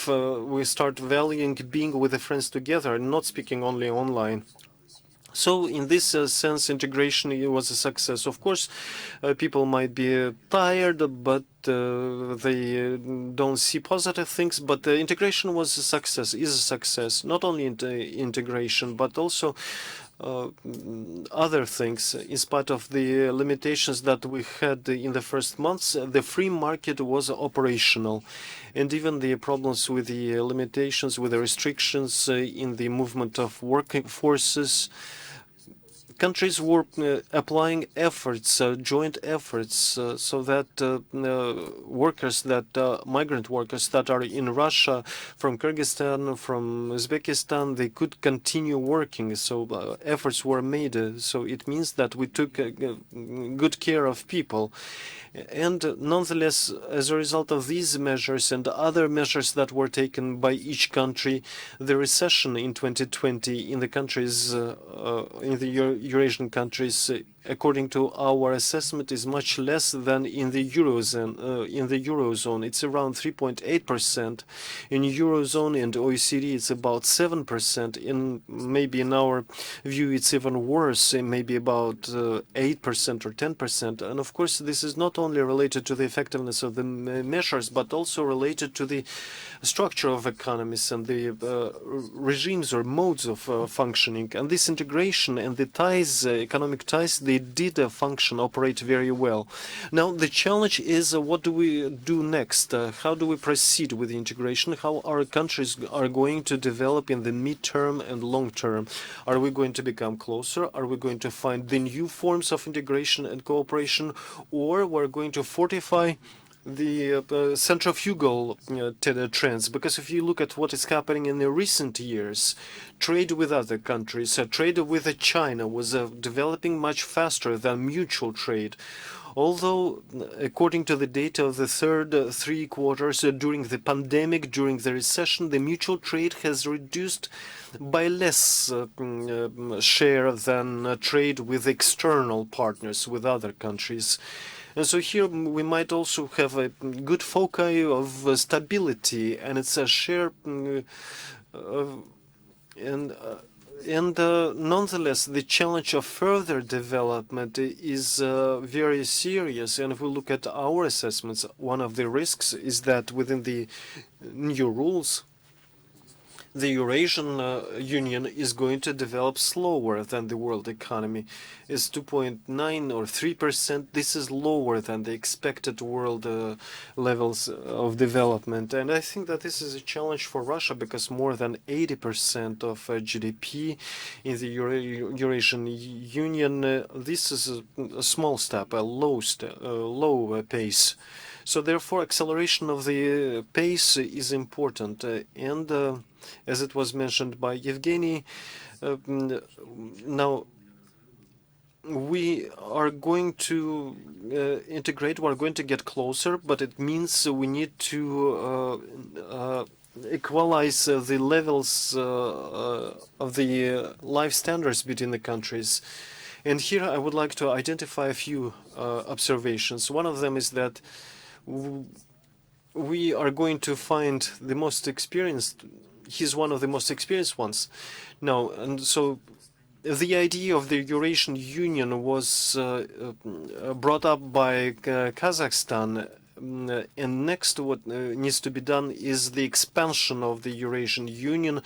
We start valuing being with the friends together, and not speaking only online. So in this sense, integration was a success. Of course, people might be tired, but they don't see positive things. But the integration was a success, is a success. Not only integration, but also other things. In spite of the limitations that we had in the first months, the free market was operational. And even the problems with the limitations, with the restrictions in the movement of working forces, countries were applying efforts, joint efforts, so that migrant workers that are in Russia, from Kyrgyzstan, from Uzbekistan, they could continue working. So efforts were made. So it means that we took good care of people. And nonetheless, as a result of these measures and other measures that were taken by each country, the recession in 2020 in the countries, in the Eurasian countries, according to our assessment, is much less than in the Eurozone. It's around 3.8%. In Eurozone and OECD, it's about 7%. Maybe in our view, it's even worse, maybe about 8% or 10%. And of course, this is not only related to the effectiveness of the measures, but also related to the structure of economies and the regimes or modes of functioning. And this integration and the ties, economic ties, they did function, operate very well. Now, the challenge is what do we do next? How do we proceed with the integration? How our countries are going to develop in the mid-term and long-term? Are we going to become closer? Are we going to find the new forms of integration and cooperation? Or we're going to fortify the centrifugal trends? Because if you look at what is happening in the recent years, trade with other countries, trade with China was developing much faster than mutual trade. Although, according to the data of the third 3 quarters during the pandemic, during the recession, the mutual trade has reduced by less share than trade with external partners, with other countries. And so here we might also have a good foci of stability, and it's a share nonetheless, the challenge of further development is very serious. And if we look at our assessments, one of the risks is that within the new rules, the Eurasian Union is going to develop slower than the world economy. It's 2.9 or 3%. This is lower than the expected world levels of development. And I think that this is a challenge for Russia, because more than 80% of GDP in the Eurasian Union, this is a small step, a low pace. So therefore, acceleration of the pace is important. And as it was mentioned by Evgeny, now we are going to integrate, we're going to get closer, but it means we need to equalize the levels of the life standards between the countries. And here I would like to identify a few observations. One of them is that we are going to find the most experienced, he's one of the most experienced ones. Now, and so the idea of the Eurasian Union was brought up by Kazakhstan, and next what needs to be done is the expansion of the Eurasian Union.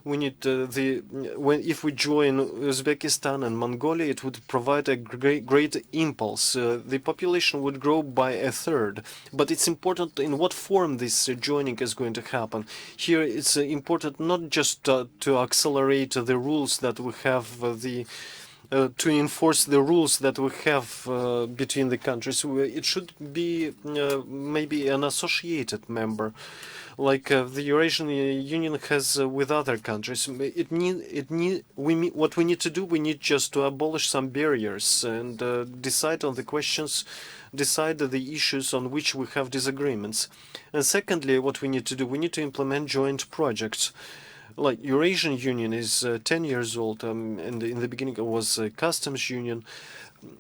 We need if we join Uzbekistan and Mongolia, it would provide a great impulse. The population would grow by a third, but it's important in what form this joining is going to happen. Here, it's important not just to accelerate the rules that we have to enforce the rules that we have between the countries. It should be maybe an associated member, like the Eurasian Union has with other countries. What we need to do, we need just to abolish some barriers and decide on the questions, decide the issues on which we have disagreements. And secondly, what we need to do, we need to implement joint projects. Like Eurasian Union is 10 years old, and in the beginning it was a customs union,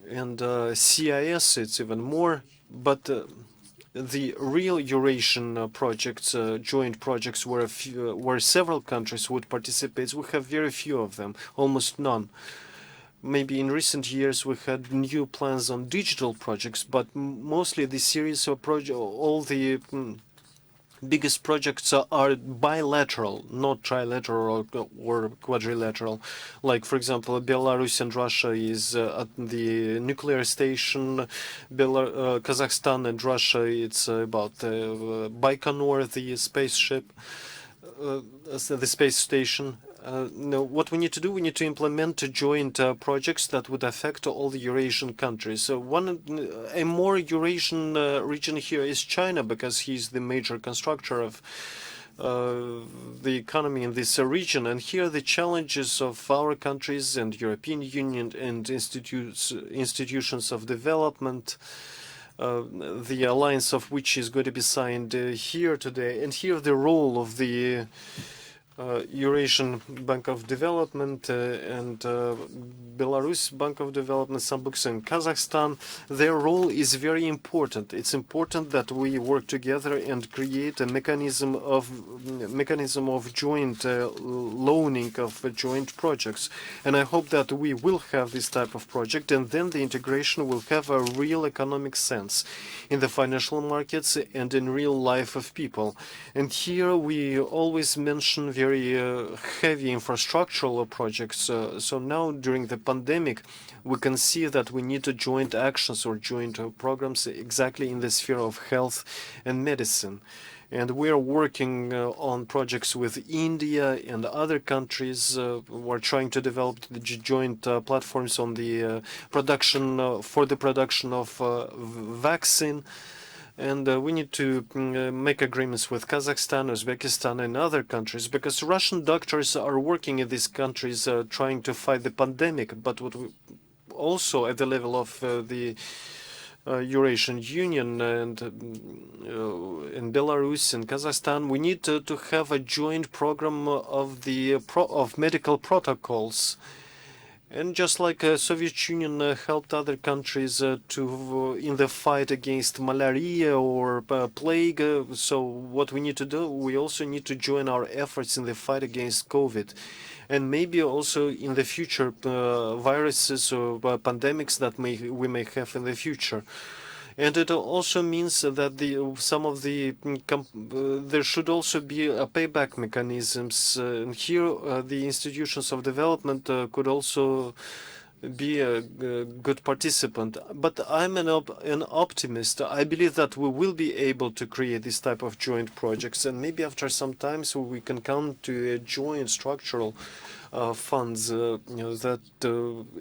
and CIS it's even more, but the real Eurasian projects, joint projects, where several countries would participate, we have very few of them, almost none. Maybe in recent years we had new plans on digital projects, but mostly the series of projects, all the biggest projects are bilateral, not trilateral or quadrilateral. Like, for example, Belarus and Russia is at the nuclear station. Kazakhstan and Russia, it's about Baikonur, the spaceship, the space station. No, what we need to do, we need to implement joint projects that would affect all the Eurasian countries. So a more Eurasian region here is China, because he's the major constructor of the economy in this region. And here the challenges of our countries and European Union and institutions of development, the alliance of which is going to be signed here today. And here the role of the Eurasian Bank of Development and Belarus Bank of Development, some books in Kazakhstan, their role is very important. It's important that we work together and create a mechanism of joint loaning of joint projects. And I hope that we will have this type of project, and then the integration will have a real economic sense in the financial markets and in real life of people. And here we always mention very heavy infrastructural projects. So now during the pandemic, we can see that we need joint actions or joint programs exactly in the sphere of health and medicine. And we are working on projects with India and other countries. We're trying to develop the joint platforms on the production for the production of vaccine. And we need to make agreements with Kazakhstan, Uzbekistan, and other countries, because Russian doctors are working in these countries trying to fight the pandemic. But what we also at the level of the Eurasian Union and in Belarus and Kazakhstan, we need to have a joint program of medical protocols. And just like Soviet Union helped other countries in the fight against malaria or plague, so what we need to do, we also need to join our efforts in the fight against COVID. And maybe also in the future, viruses or pandemics that we may have in the future. And it also means that there should also be a payback mechanisms. And here, the institutions of development could also be a good participant. But I'm an optimist. I believe that we will be able to create this type of joint projects, and maybe after some time, so we can come to a joint structural funds that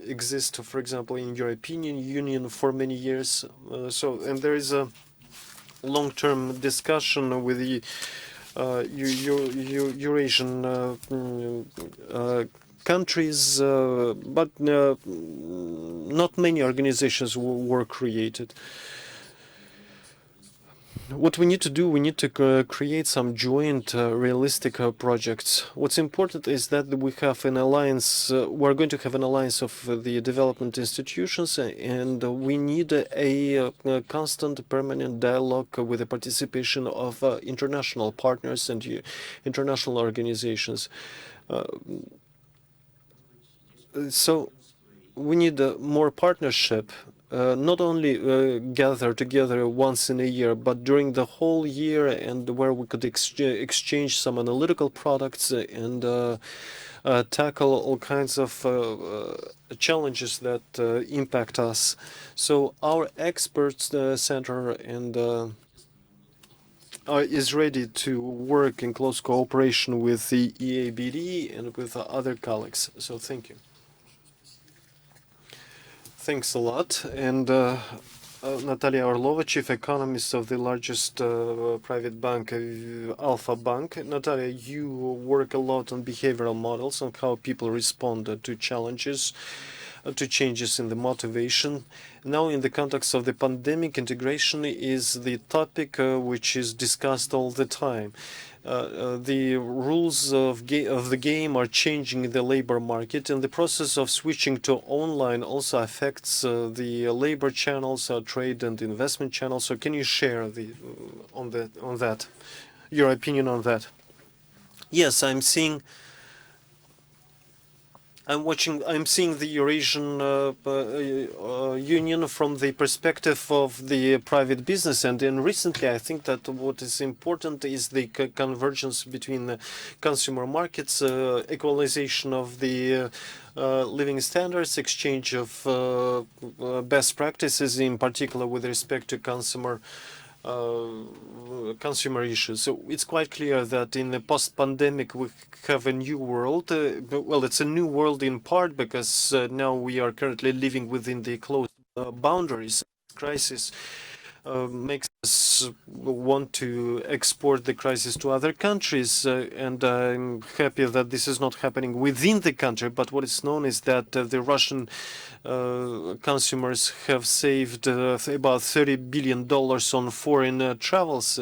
exist, for example, in European Union for many years. And there is long-term discussion with the Eurasian countries, but not many organizations were created. What we need to do, we need to create some joint realistic projects. What's important is that we have an alliance, we're going to have an alliance of the development institutions, and we need a constant, permanent dialogue with the participation of international partners and international organizations. So we need more partnership. Not only gather together once in a year, but during the whole year, and where we could exchange some analytical products and tackle all kinds of challenges that impact us. So our experts center and is ready to work in close cooperation with the EABD and with other colleagues. So thank you. Thanks a lot. And Natalia Orlova, Chief Economist of the largest private bank, Alpha Bank. Natalia, you work a lot on behavioral models, on how people respond to challenges, to changes in the motivation. Now, in the context of the pandemic, integration is the topic which is discussed all the time. The rules of the game are changing in the labor market, and the process of switching to online also affects the labor channels, trade and investment channels. So, can you share on that your opinion on that? Yes, I'm seeing I'm seeing the Eurasian Union from the perspective of the private business, and then recently I think that what is important is the convergence between the consumer markets, equalization of the living standards, exchange of best practices, in particular with respect to consumer issues. So it's quite clear that in the post-pandemic we have a new world. Well, it's a new world in part because now we are currently living within the closed boundaries. Crisis makes us want to export the crisis to other countries, and I'm happy that this is not happening within the country, but what is known is that the Russian consumers have saved about $30 billion on foreign travels.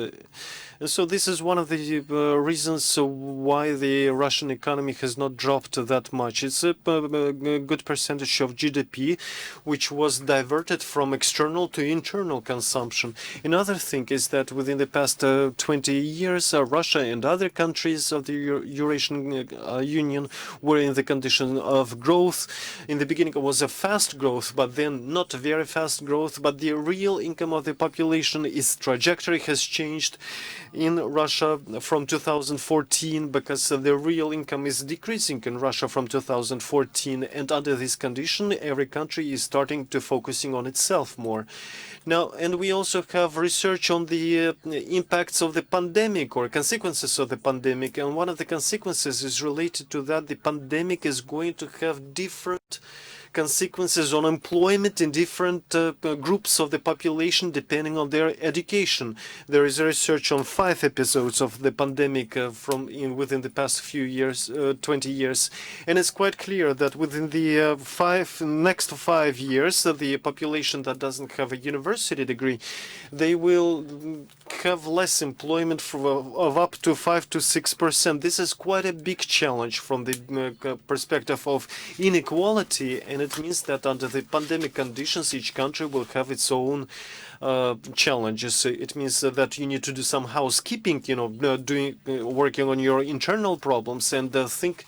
And so this is one of the reasons why the Russian economy has not dropped that much. It's a good percentage of GDP, which was diverted from external to internal consumption. Another thing is that within the past 20 years, Russia and other countries of the Eurasian Union were in the condition of growth. In the beginning, it was a fast growth, but then not very fast growth. But the real income of the population, its trajectory has changed in Russia from 2014, because the real income is decreasing in Russia from 2014, and under this condition every country is starting to focusing on itself more. Now, and we also have research on the impacts of the pandemic or consequences of the pandemic, and one of the consequences is related to that the pandemic is going to have different consequences on employment in different groups of the population depending on their education. There is a research on 5 episodes of the pandemic within the past few years, 20 years, and it's quite clear that within the next 5 years, the population that doesn't have a university degree, they will have less employment of up to 5 to 6%. This is quite a big challenge from the perspective of inequality, and it means that under the pandemic conditions, each country will have its own challenges. It means that you need to do some housekeeping, working on your internal problems and think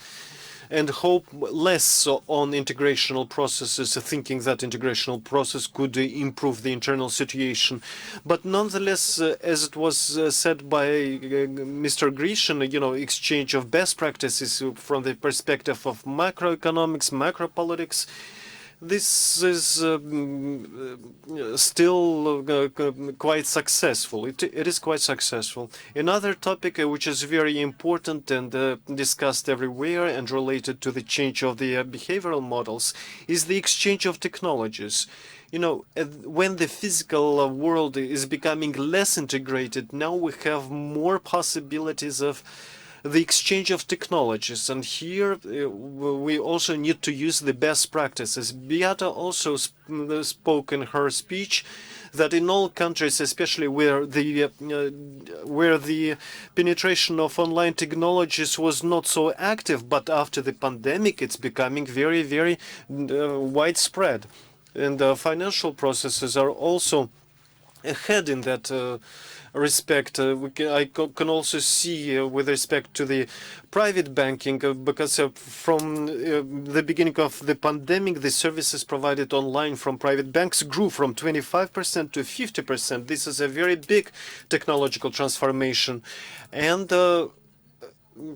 and hope less on integrational processes, thinking that integrational process could improve the internal situation. But nonetheless, as it was said by Mr. Grisham, exchange of best practices from the perspective of macroeconomics, macropolitics, this is still quite successful. It is quite successful. Another topic which is very important and discussed everywhere and related to the change of the behavioral models is the exchange of technologies. You know, when the physical world is becoming less integrated, now we have more possibilities of the exchange of technologies, and here we also need to use the best practices. Beata also spoke in her speech that in all countries, especially where the penetration of online technologies was not so active, but after the pandemic, it's becoming very, very widespread. And financial processes are also ahead in that respect. I can also see with respect to the private banking, because from the beginning of the pandemic, the services provided online from private banks grew from 25% to 50%. This is a very big technological transformation. And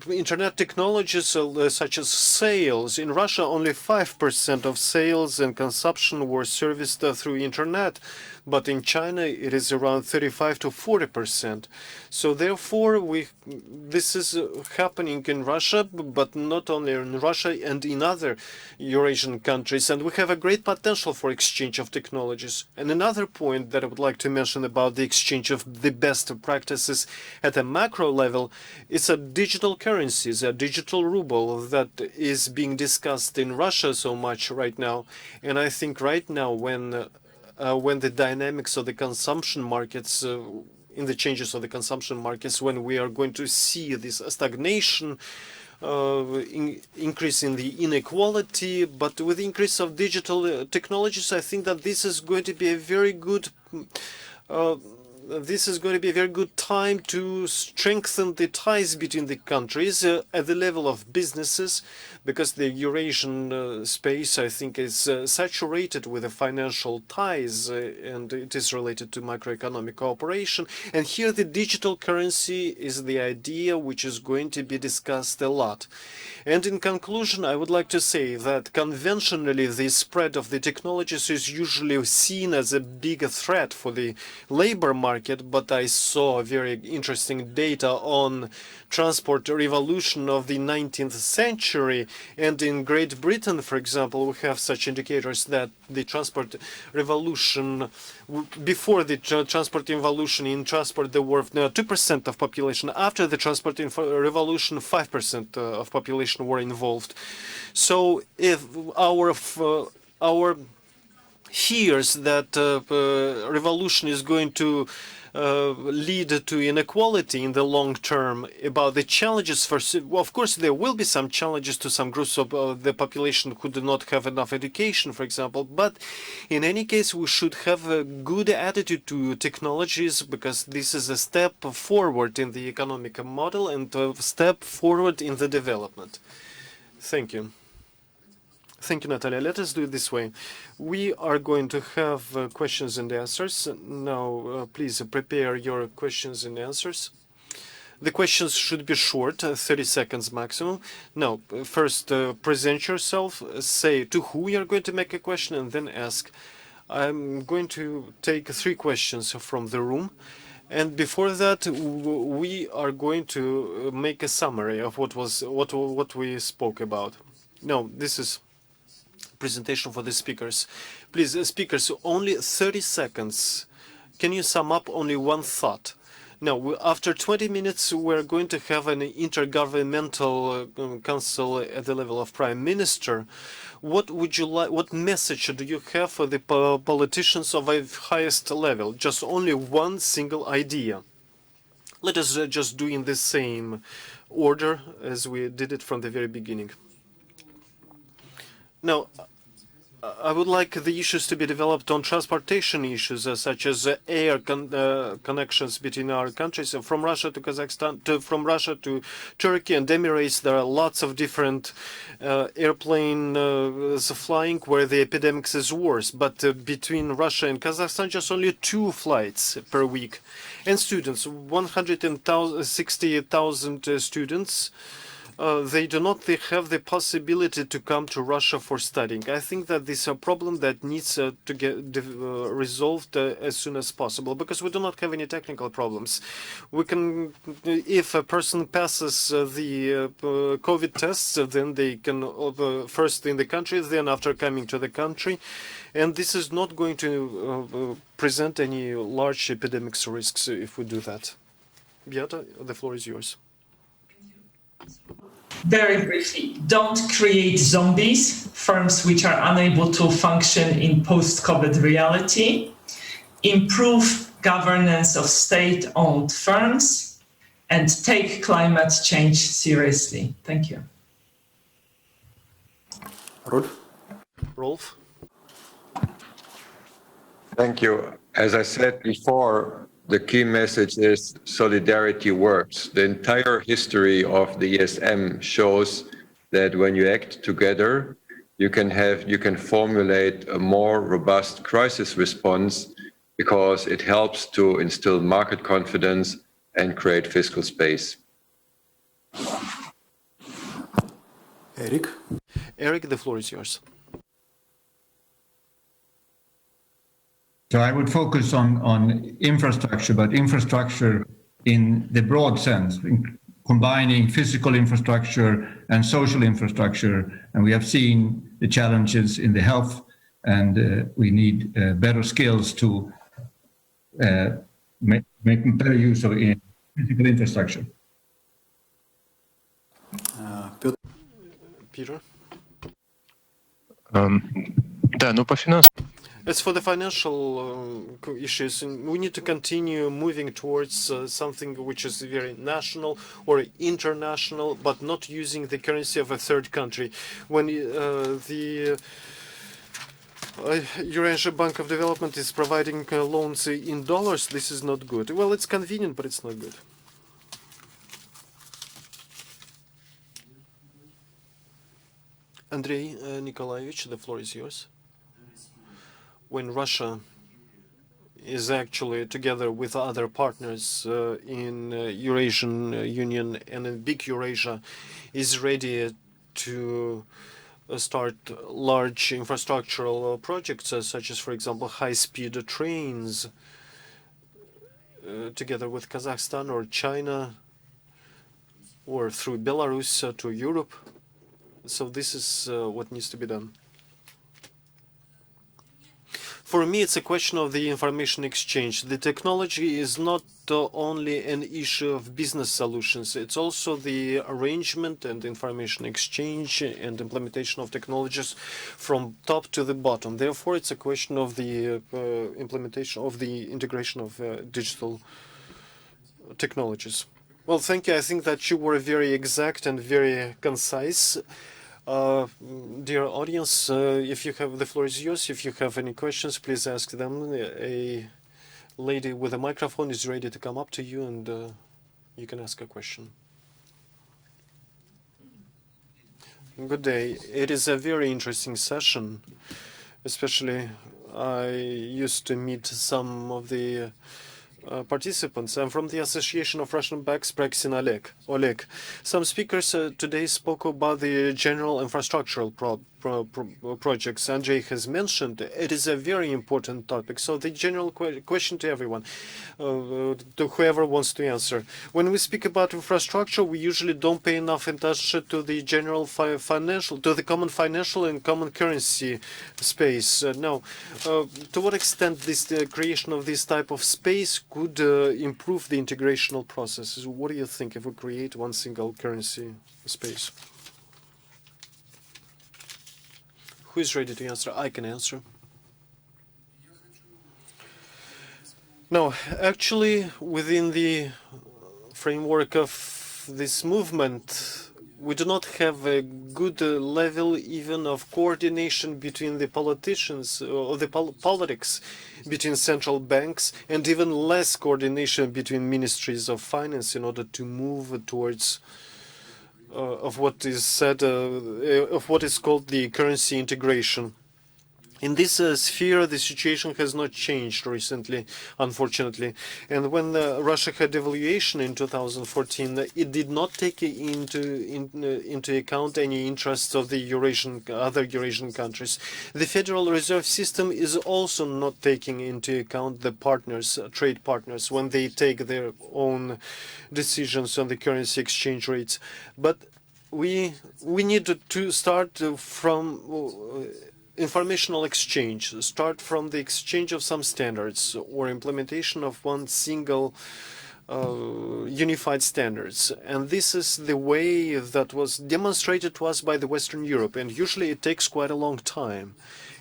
internet technologies such as sales. In Russia, only 5% of sales and consumption were serviced through internet, but in China it is around 35 to 40%. So therefore, this is happening in Russia, but not only in Russia and in other Eurasian countries, and we have a great potential for exchange of technologies. And another point that I would like to mention about the exchange of the best practices at a macro level is a digital currencies, a digital ruble that is being discussed in Russia so much right now. And I think right now when the dynamics of the consumption markets, in the changes of the consumption markets, when we are going to see this stagnation, increase in the inequality, but with the increase of digital technologies, I think that this is going to be a very good time to strengthen the ties between the countries at the level of businesses, because the Eurasian space, I think, is saturated with the financial ties, and it is related to macroeconomic cooperation. And here the digital currency is the idea which is going to be discussed a lot. And in conclusion, I would like to say that conventionally the spread of the technologies is usually seen as a big threat for the labor market, but I saw very interesting data on transport revolution of the 19th century. And in Great Britain, for example, we have such indicators that the transport revolution, before the transport revolution in transport, there were 2% of population. After the transport revolution, 5% of population were involved. So if our fears that revolution is going to lead to inequality in the long term, about the challenges for, of course, there will be some challenges to some groups of the population who do not have enough education, for example, but in any case, we should have a good attitude to technologies, because this is a step forward in the economic model and a step forward in the development. Thank you. Thank you, Natalia. Let us do it this way. We are going to have questions and answers. Now, please prepare your questions and answers. The questions should be short, 30 seconds maximum. Now, first, present yourself, say to who you are going to make a question, and then ask. I'm going to take 3 questions from the room. And before that, we are going to make a summary of what we spoke about. No, this is presentation for the speakers. Please, speakers, only 30 seconds. Can you sum up only one thought? Now, after 20 minutes, we're going to have an intergovernmental council at the level of Prime Minister. What would you like? What message do you have for the politicians of a highest level? Just only one single idea. Let us just do in the same order as we did it from the very beginning. Now, I would like the issues to be developed on transportation issues, such as air connections between our countries, from Russia to Kazakhstan, from Russia to Turkey and Emirates. There are lots of different airplanes flying where the epidemics is worse. But between Russia and Kazakhstan, just only 2 flights per week. And students, 160,000 students they do not have the possibility to come to Russia for studying. I think that this is a problem that needs to get resolved as soon as possible, because we do not have any technical problems. We can, if a person passes the COVID tests, then they can first in the country, then after coming to the country, and this is not going to present any large epidemic risks if we do that. Beata, the floor is yours. Very briefly, don't create zombies, firms which are unable to function in post-COVID reality. Improve governance of state-owned firms and take climate change seriously. Thank you. Rolf? Thank you. As I said before, the key message is solidarity works. The entire history of the ESM shows that when you act together, you can formulate a more robust crisis response, because it helps to instill market confidence and create fiscal space. Eric? Eric, the floor is yours. So I would focus on infrastructure, but infrastructure in the broad sense, combining physical infrastructure and social infrastructure. And we have seen the challenges in the health, and we need better skills to make better use of physical infrastructure. Peter? Да, ну по финансам. As for the financial issues, we need to continue moving towards something which is very national or international, but not using the currency of a third country. When the Eurasian Bank of Development is providing loans in dollars, this is not good. Well, it's convenient, but it's not good. Andrei Nikolaevich, the floor is yours. When Russia is actually together with other partners in Eurasian Union and in big Eurasia is ready to start large infrastructural projects such as, for example, high-speed trains together with Kazakhstan or China or through Belarus to Europe. So this is what needs to be done. For me, it's a question of the information exchange. The technology is not only an issue of business solutions. It's also the arrangement and information exchange and implementation of technologies from top to the bottom. Therefore, it's a question of the implementation of the integration of digital technologies. Well, thank you. I think that you were very exact and very concise. Dear audience, if you have, the floor is yours. If you have any questions, please ask them. A lady with a microphone is ready to come up to you, and you can ask a question. Good day. It is a very interesting session. Especially, I used to meet some of the participants. I'm from the Association of Russian Banks, Praxin Oleg. Some speakers today spoke about the general infrastructural projects Andrei has mentioned. It is a very important topic. So the general question to everyone, to whoever wants to answer. When we speak about infrastructure, we usually don't pay enough attention to the general financial, to the common financial and common currency space. Now, to what extent this creation of this type of space could improve the integrational processes? What do you think if we create one single currency space? Who is ready to answer? I can answer. No, actually, within the framework of this movement, we do not have a good level even of coordination between the politicians or the politics between central banks, and even less coordination between ministries of finance in order to move towards of what is said of what is called the currency integration. In this sphere, the situation has not changed recently, unfortunately. And when Russia had devaluation in 2014, it did not take into account any interests of the other Eurasian countries. The Federal Reserve System is also not taking into account the partners, trade partners, when they take their own decisions on the currency exchange rates. But we need to start from informational exchange, start from the exchange of some standards or implementation of one single unified standards. And this is the way that was demonstrated to us by the Western Europe. And usually it takes quite a long time.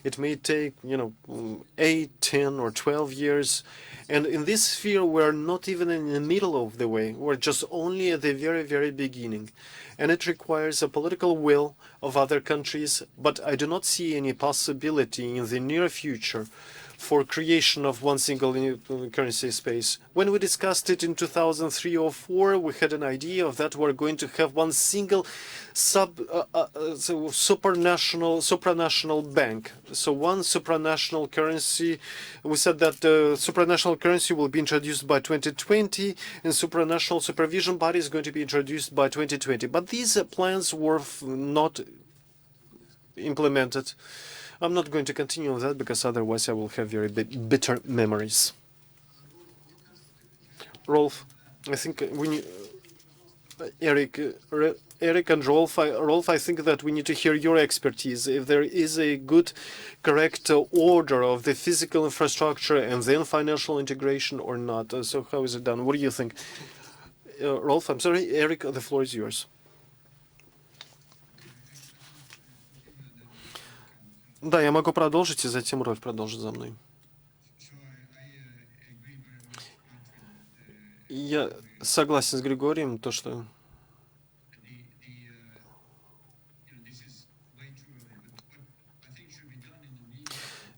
It may take, 8, 10, or 12 years. And in this sphere, we're not even in the middle of the way. We're just only at the very, very beginning. And it requires a political will of other countries, but I do not see any possibility in the near future for creation of one single currency space. When we discussed it in 2003 or 4, we had an idea of that we're going to have one single supranational bank. So one supranational currency. We said that supranational currency will be introduced by 2020, and supranational supervision body is going to be introduced by 2020. But these plans were not implemented. I'm not going to continue on that because otherwise I will have very bitter memories. Rolf, I think we need Eric and Rolf. I think that we need to hear your expertise. If there is a good, correct order of the physical infrastructure and then financial integration or not. So how is it done? What do you think? Rolf, I'm sorry. Eric, the floor is yours. Да, я могу продолжить, и затем Рольф продолжит за мной. Я согласен с Григорием, то, что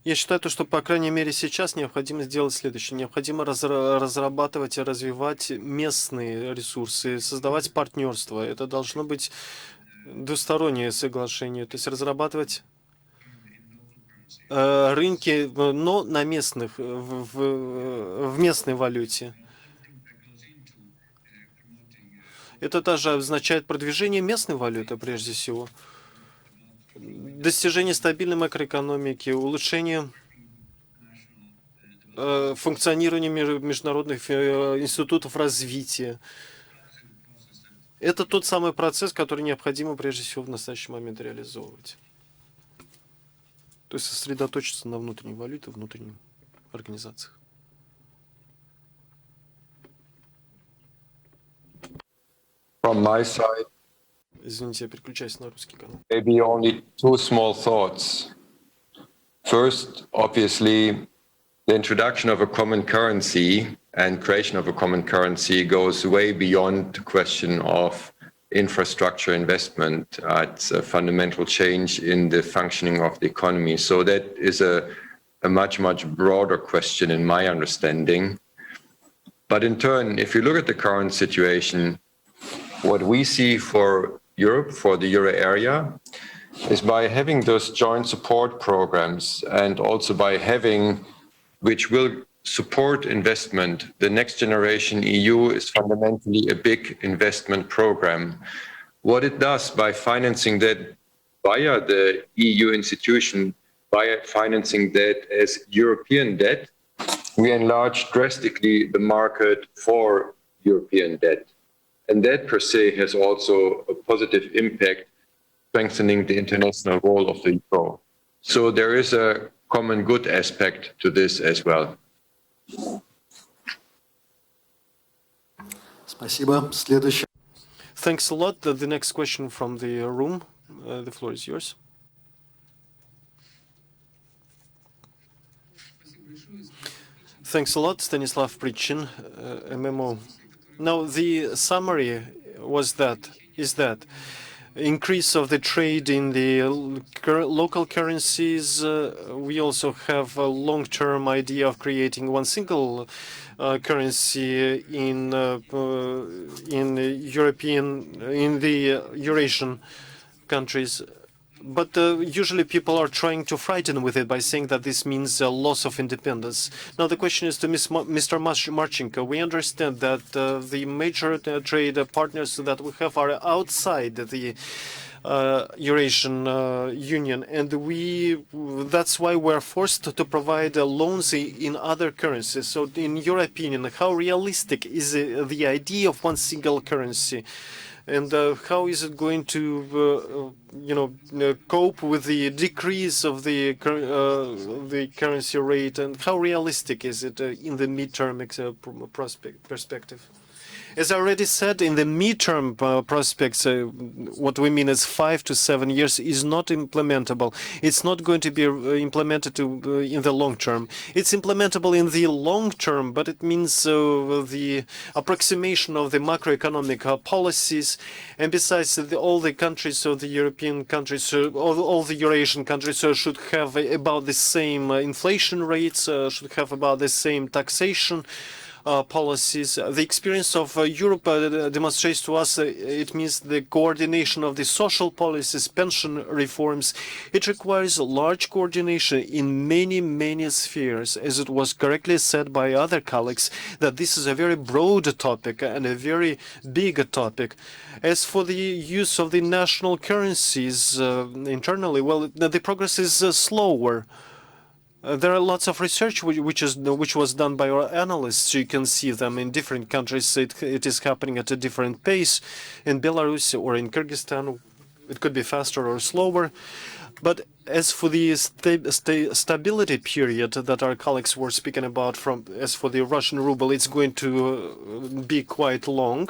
я считаю, что, по крайней мере, сейчас необходимо сделать следующее. Необходимо разрабатывать и развивать местные ресурсы, создавать партнерство. Это должно быть двустороннее соглашение, то есть разрабатывать рынки, но на местных, в местной валюте. Это также означает продвижение местной валюты, прежде всего, достижение стабильной макроэкономики, улучшение функционирования международных институтов развития. Это тот самый процесс, который необходимо прежде всего в настоящий момент реализовывать. То есть сосредоточиться на внутренней валюте, внутренних организациях. From my side, извините, я переключаюсь на русский канал. Maybe only two small thoughts. First, obviously, the introduction of a common currency and creation of a common currency goes way beyond the question of infrastructure investment. It's a fundamental change in the functioning of the economy. So that is a much, much broader question in my understanding. But in turn, if you look at the current situation, what we see for Europe, for the euro area, is by having those joint support programs and also by having, which will support investment. The Next Generation EU is fundamentally a big investment program. What it does by financing that via the EU institution, by financing that as European debt, we enlarge drastically the market for European debt. And that per se has also a positive impact, strengthening the international role of the euro. So there is a common good aspect to this as well. Спасибо. Следующий. Thanks a lot. The next question from the room. The floor is yours. Thanks a lot, Stanislav Prichin, MMO. Now, the summary is that increase of the trade in the local currencies. We also have a long-term idea of creating one single currency in the Eurasian countries. But usually people are trying to frighten with it by saying that this means a loss of independence. Now the question is to Mr. Marchenko. We understand that the major trade partners that we have are outside the Eurasian Union, and that's why we're forced to provide loans in other currencies. So in your opinion, how realistic is the idea of one single currency? And how is it going to, cope with the decrease of the currency rate? And how realistic is it in the midterm perspective? As I already said, in the midterm prospects, what we mean is 5 to 7 years is not implementable. It's not going to be implemented in the long term. It's implementable in the long term, but it means the approximation of the macroeconomic policies. And besides, all the countries, so the European countries, all the Eurasian countries should have about the same inflation rates, should have about the same taxation policies. The experience of Europe demonstrates to us it means the coordination of the social policies, pension reforms. It requires large coordination in many, many spheres. As it was correctly said by other colleagues, that this is a very broad topic and a very big topic. As for the use of the national currencies internally, well, the progress is slower. There are lots of research which was done by our analysts. You can see them in different countries. It is happening at a different pace. In Belarus or in Kyrgyzstan, it could be faster or slower. But as for the stability period that our colleagues were speaking about, as for the Russian ruble, it's going to be quite long.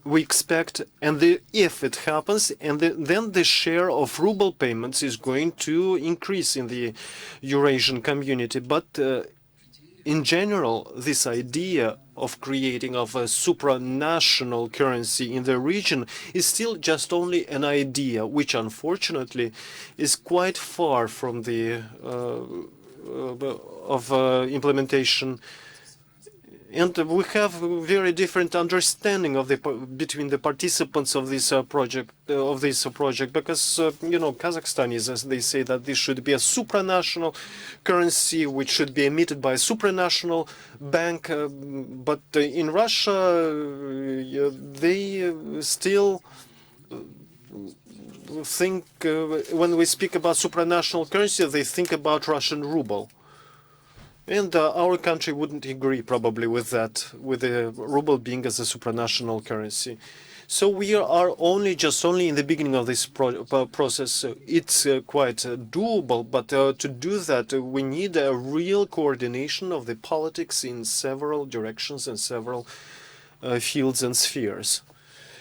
We expect, and if it happens, then the share of ruble payments is going to increase in the Eurasian community. But in general, this idea of creating a supranational currency in the region is still just only an idea, which unfortunately is quite far from the implementation. And we have very different understanding of between the participants of this project. Because Kazakhstan is, as they say, that this should be a supranational currency which should be emitted by a supranational bank. But in Russia, they still think when we speak about supranational currency, they think about Russian ruble. And our country wouldn't agree probably with that, with the ruble being as a supranational currency. So we are only in the beginning of this process. It's quite doable, but to do that, we need a real coordination of the politics in several directions and several fields and spheres.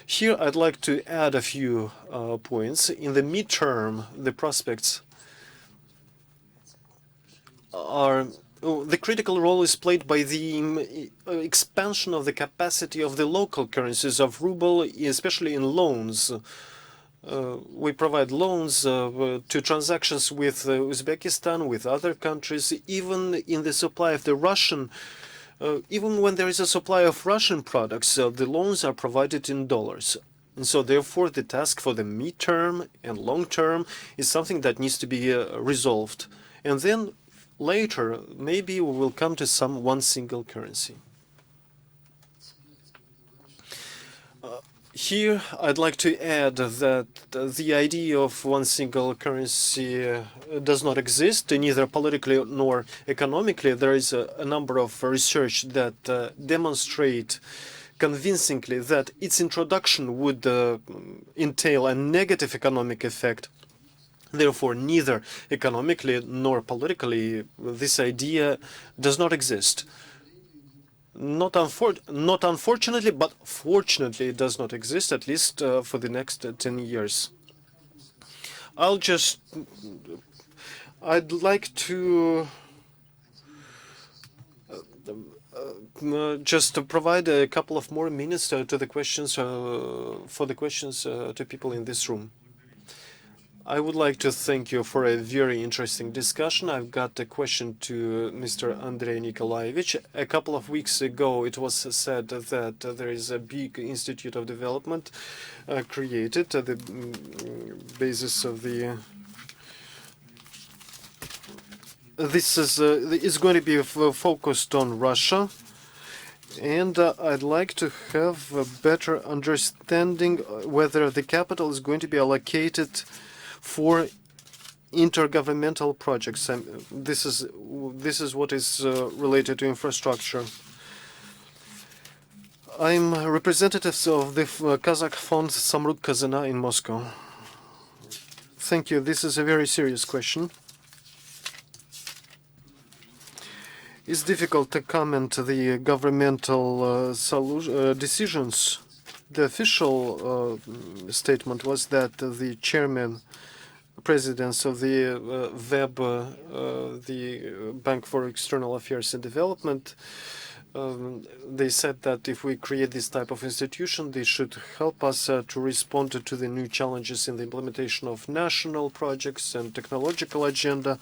Here, I'd like to add a few points. In the midterm, the prospects are the critical role is played by the expansion of the capacity of the local currencies of ruble, especially in loans. We provide loans to transactions with Uzbekistan, with other countries, even in the supply of the Russian. Even when there is a supply of Russian products, the loans are provided in dollars. And so therefore, the task for the midterm and long term is something that needs to be resolved. And then later, maybe we will come to one single currency. Here, I'd like to add that the idea of one single currency does not exist, neither politically nor economically. There is a number of research that demonstrate convincingly that its introduction would entail a negative economic effect. Therefore, neither economically nor politically, this idea does not exist. Not unfortunately, but fortunately, it does not exist, at least for the next 10 years. I'd like to just provide a couple of more minutes to the questions, for the questions to people in this room. I would like to thank you for a very interesting discussion. I've got a question to Mr. Andrei Nikolaevich. A couple of weeks ago, it was said that there is a big institute of development created at the basis of the. This is going to be focused on Russia. And I'd like to have a better understanding whether the capital is going to be allocated for intergovernmental projects. This is what is related to infrastructure. I'm representative of the Kazakh fund Samruk Kazana in Moscow. Thank you. This is a very serious question. It's difficult to comment the governmental decisions. The official statement was that the chairman, presidents of the WEB, the Bank for External Affairs and Development, they said that if we create this type of institution, they should help us to respond to the new challenges in the implementation of national projects and technological agenda.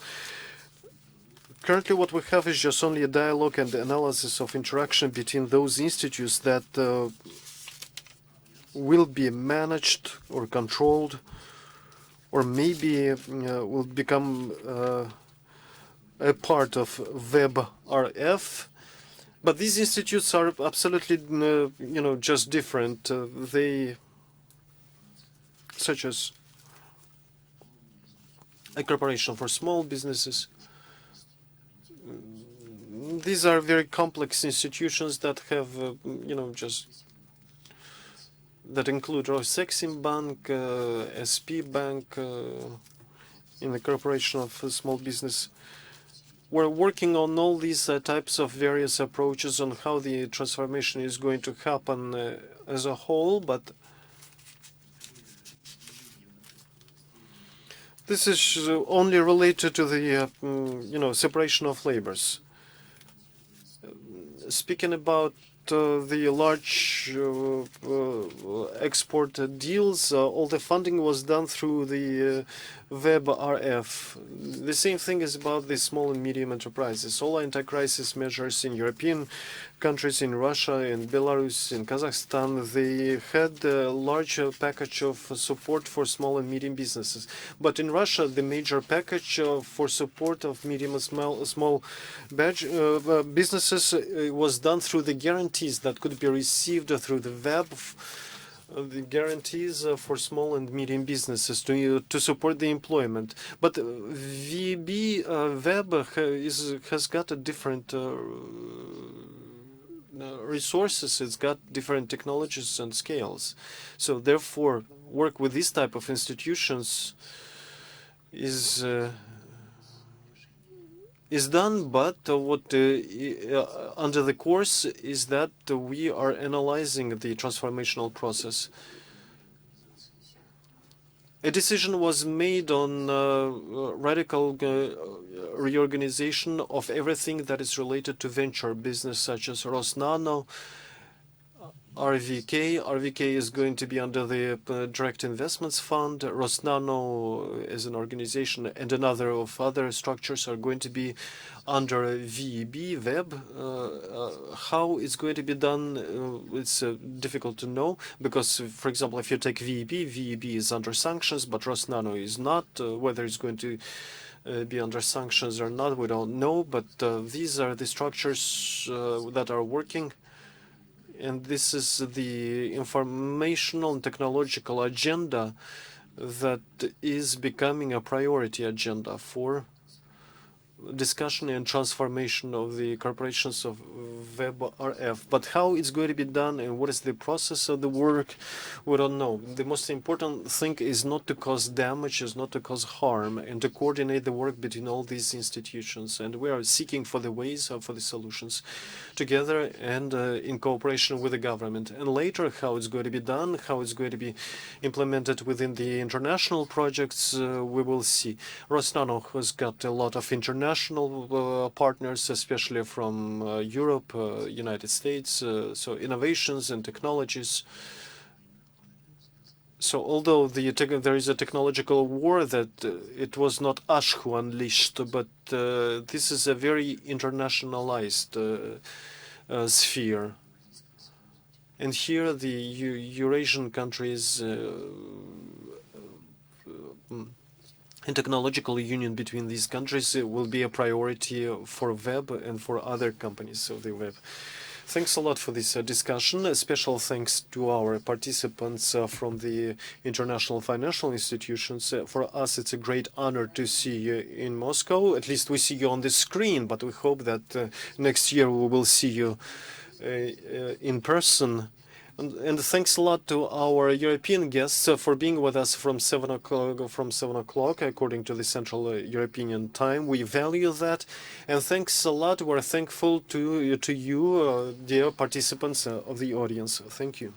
Currently, what we have is just only a dialogue and analysis of interaction between those institutes that will be managed or controlled, or maybe will become a part of WebRF. But these institutes are absolutely, just different. They, such as a corporation for small businesses. These are very complex institutions that have, that include Eurasian Bank, SP Bank, in the corporation of small business. We're working on all these types of various approaches on how the transformation is going to happen as a whole, but this is only related to the, separation of labors. Speaking about the large export deals, all the funding was done through the WebRF. The same thing is about the small and medium enterprises. All anti-crisis measures in European countries, in Russia, in Belarus, in Kazakhstan, they had a large package of support for small and medium businesses. But in Russia, the major package for support of medium and small businesses was done through the guarantees that could be received through the web, the guarantees for small and medium businesses to support the employment. But VB Web has got a different resources, it's got different technologies and scales. So therefore, work with this type of institutions is done, but what under the course is that we are analyzing the transformational process. A decision was made on radical reorganization of everything that is related to venture business, such as Rosnano, RVK. RVK is going to be under the Direct Investments Fund. Rosnano as an organization and another of other structures are going to be under VEB, Web. How it's going to be done, it's difficult to know, because, for example, if you take VEB is under sanctions, but Rosnano is not. Whether it's going to be under sanctions or not, we don't know, but these are the structures that are working. And this is the informational and technological agenda that is becoming a priority agenda for discussion and transformation of the corporations of WebRF. But how it's going to be done and what is the process of the work, we don't know. The most important thing is not to cause damage, is not to cause harm, and to coordinate the work between all these institutions. And we are seeking for the ways, for the solutions together and in cooperation with the government. And later, how it's going to be done, how it's going to be implemented within the international projects, we will see. Rosnano has got a lot of international partners, especially from Europe, United States, so innovations and technologies. So although there is a technological war that it was not us who unleashed, but this is a very internationalized sphere. And here the Eurasian countries and technological union between these countries will be a priority for web and for other companies of the web. Thanks a lot for this discussion. A special thanks to our participants from the international financial institutions. For us, it's a great honor to see you in Moscow. At least we see you on the screen, but we hope that next year we will see you in person. And thanks a lot to our European guests for being with us from 7 o'clock, according to the Central European time. We value that. And thanks a lot. We're thankful to you, dear participants of the audience. Thank you.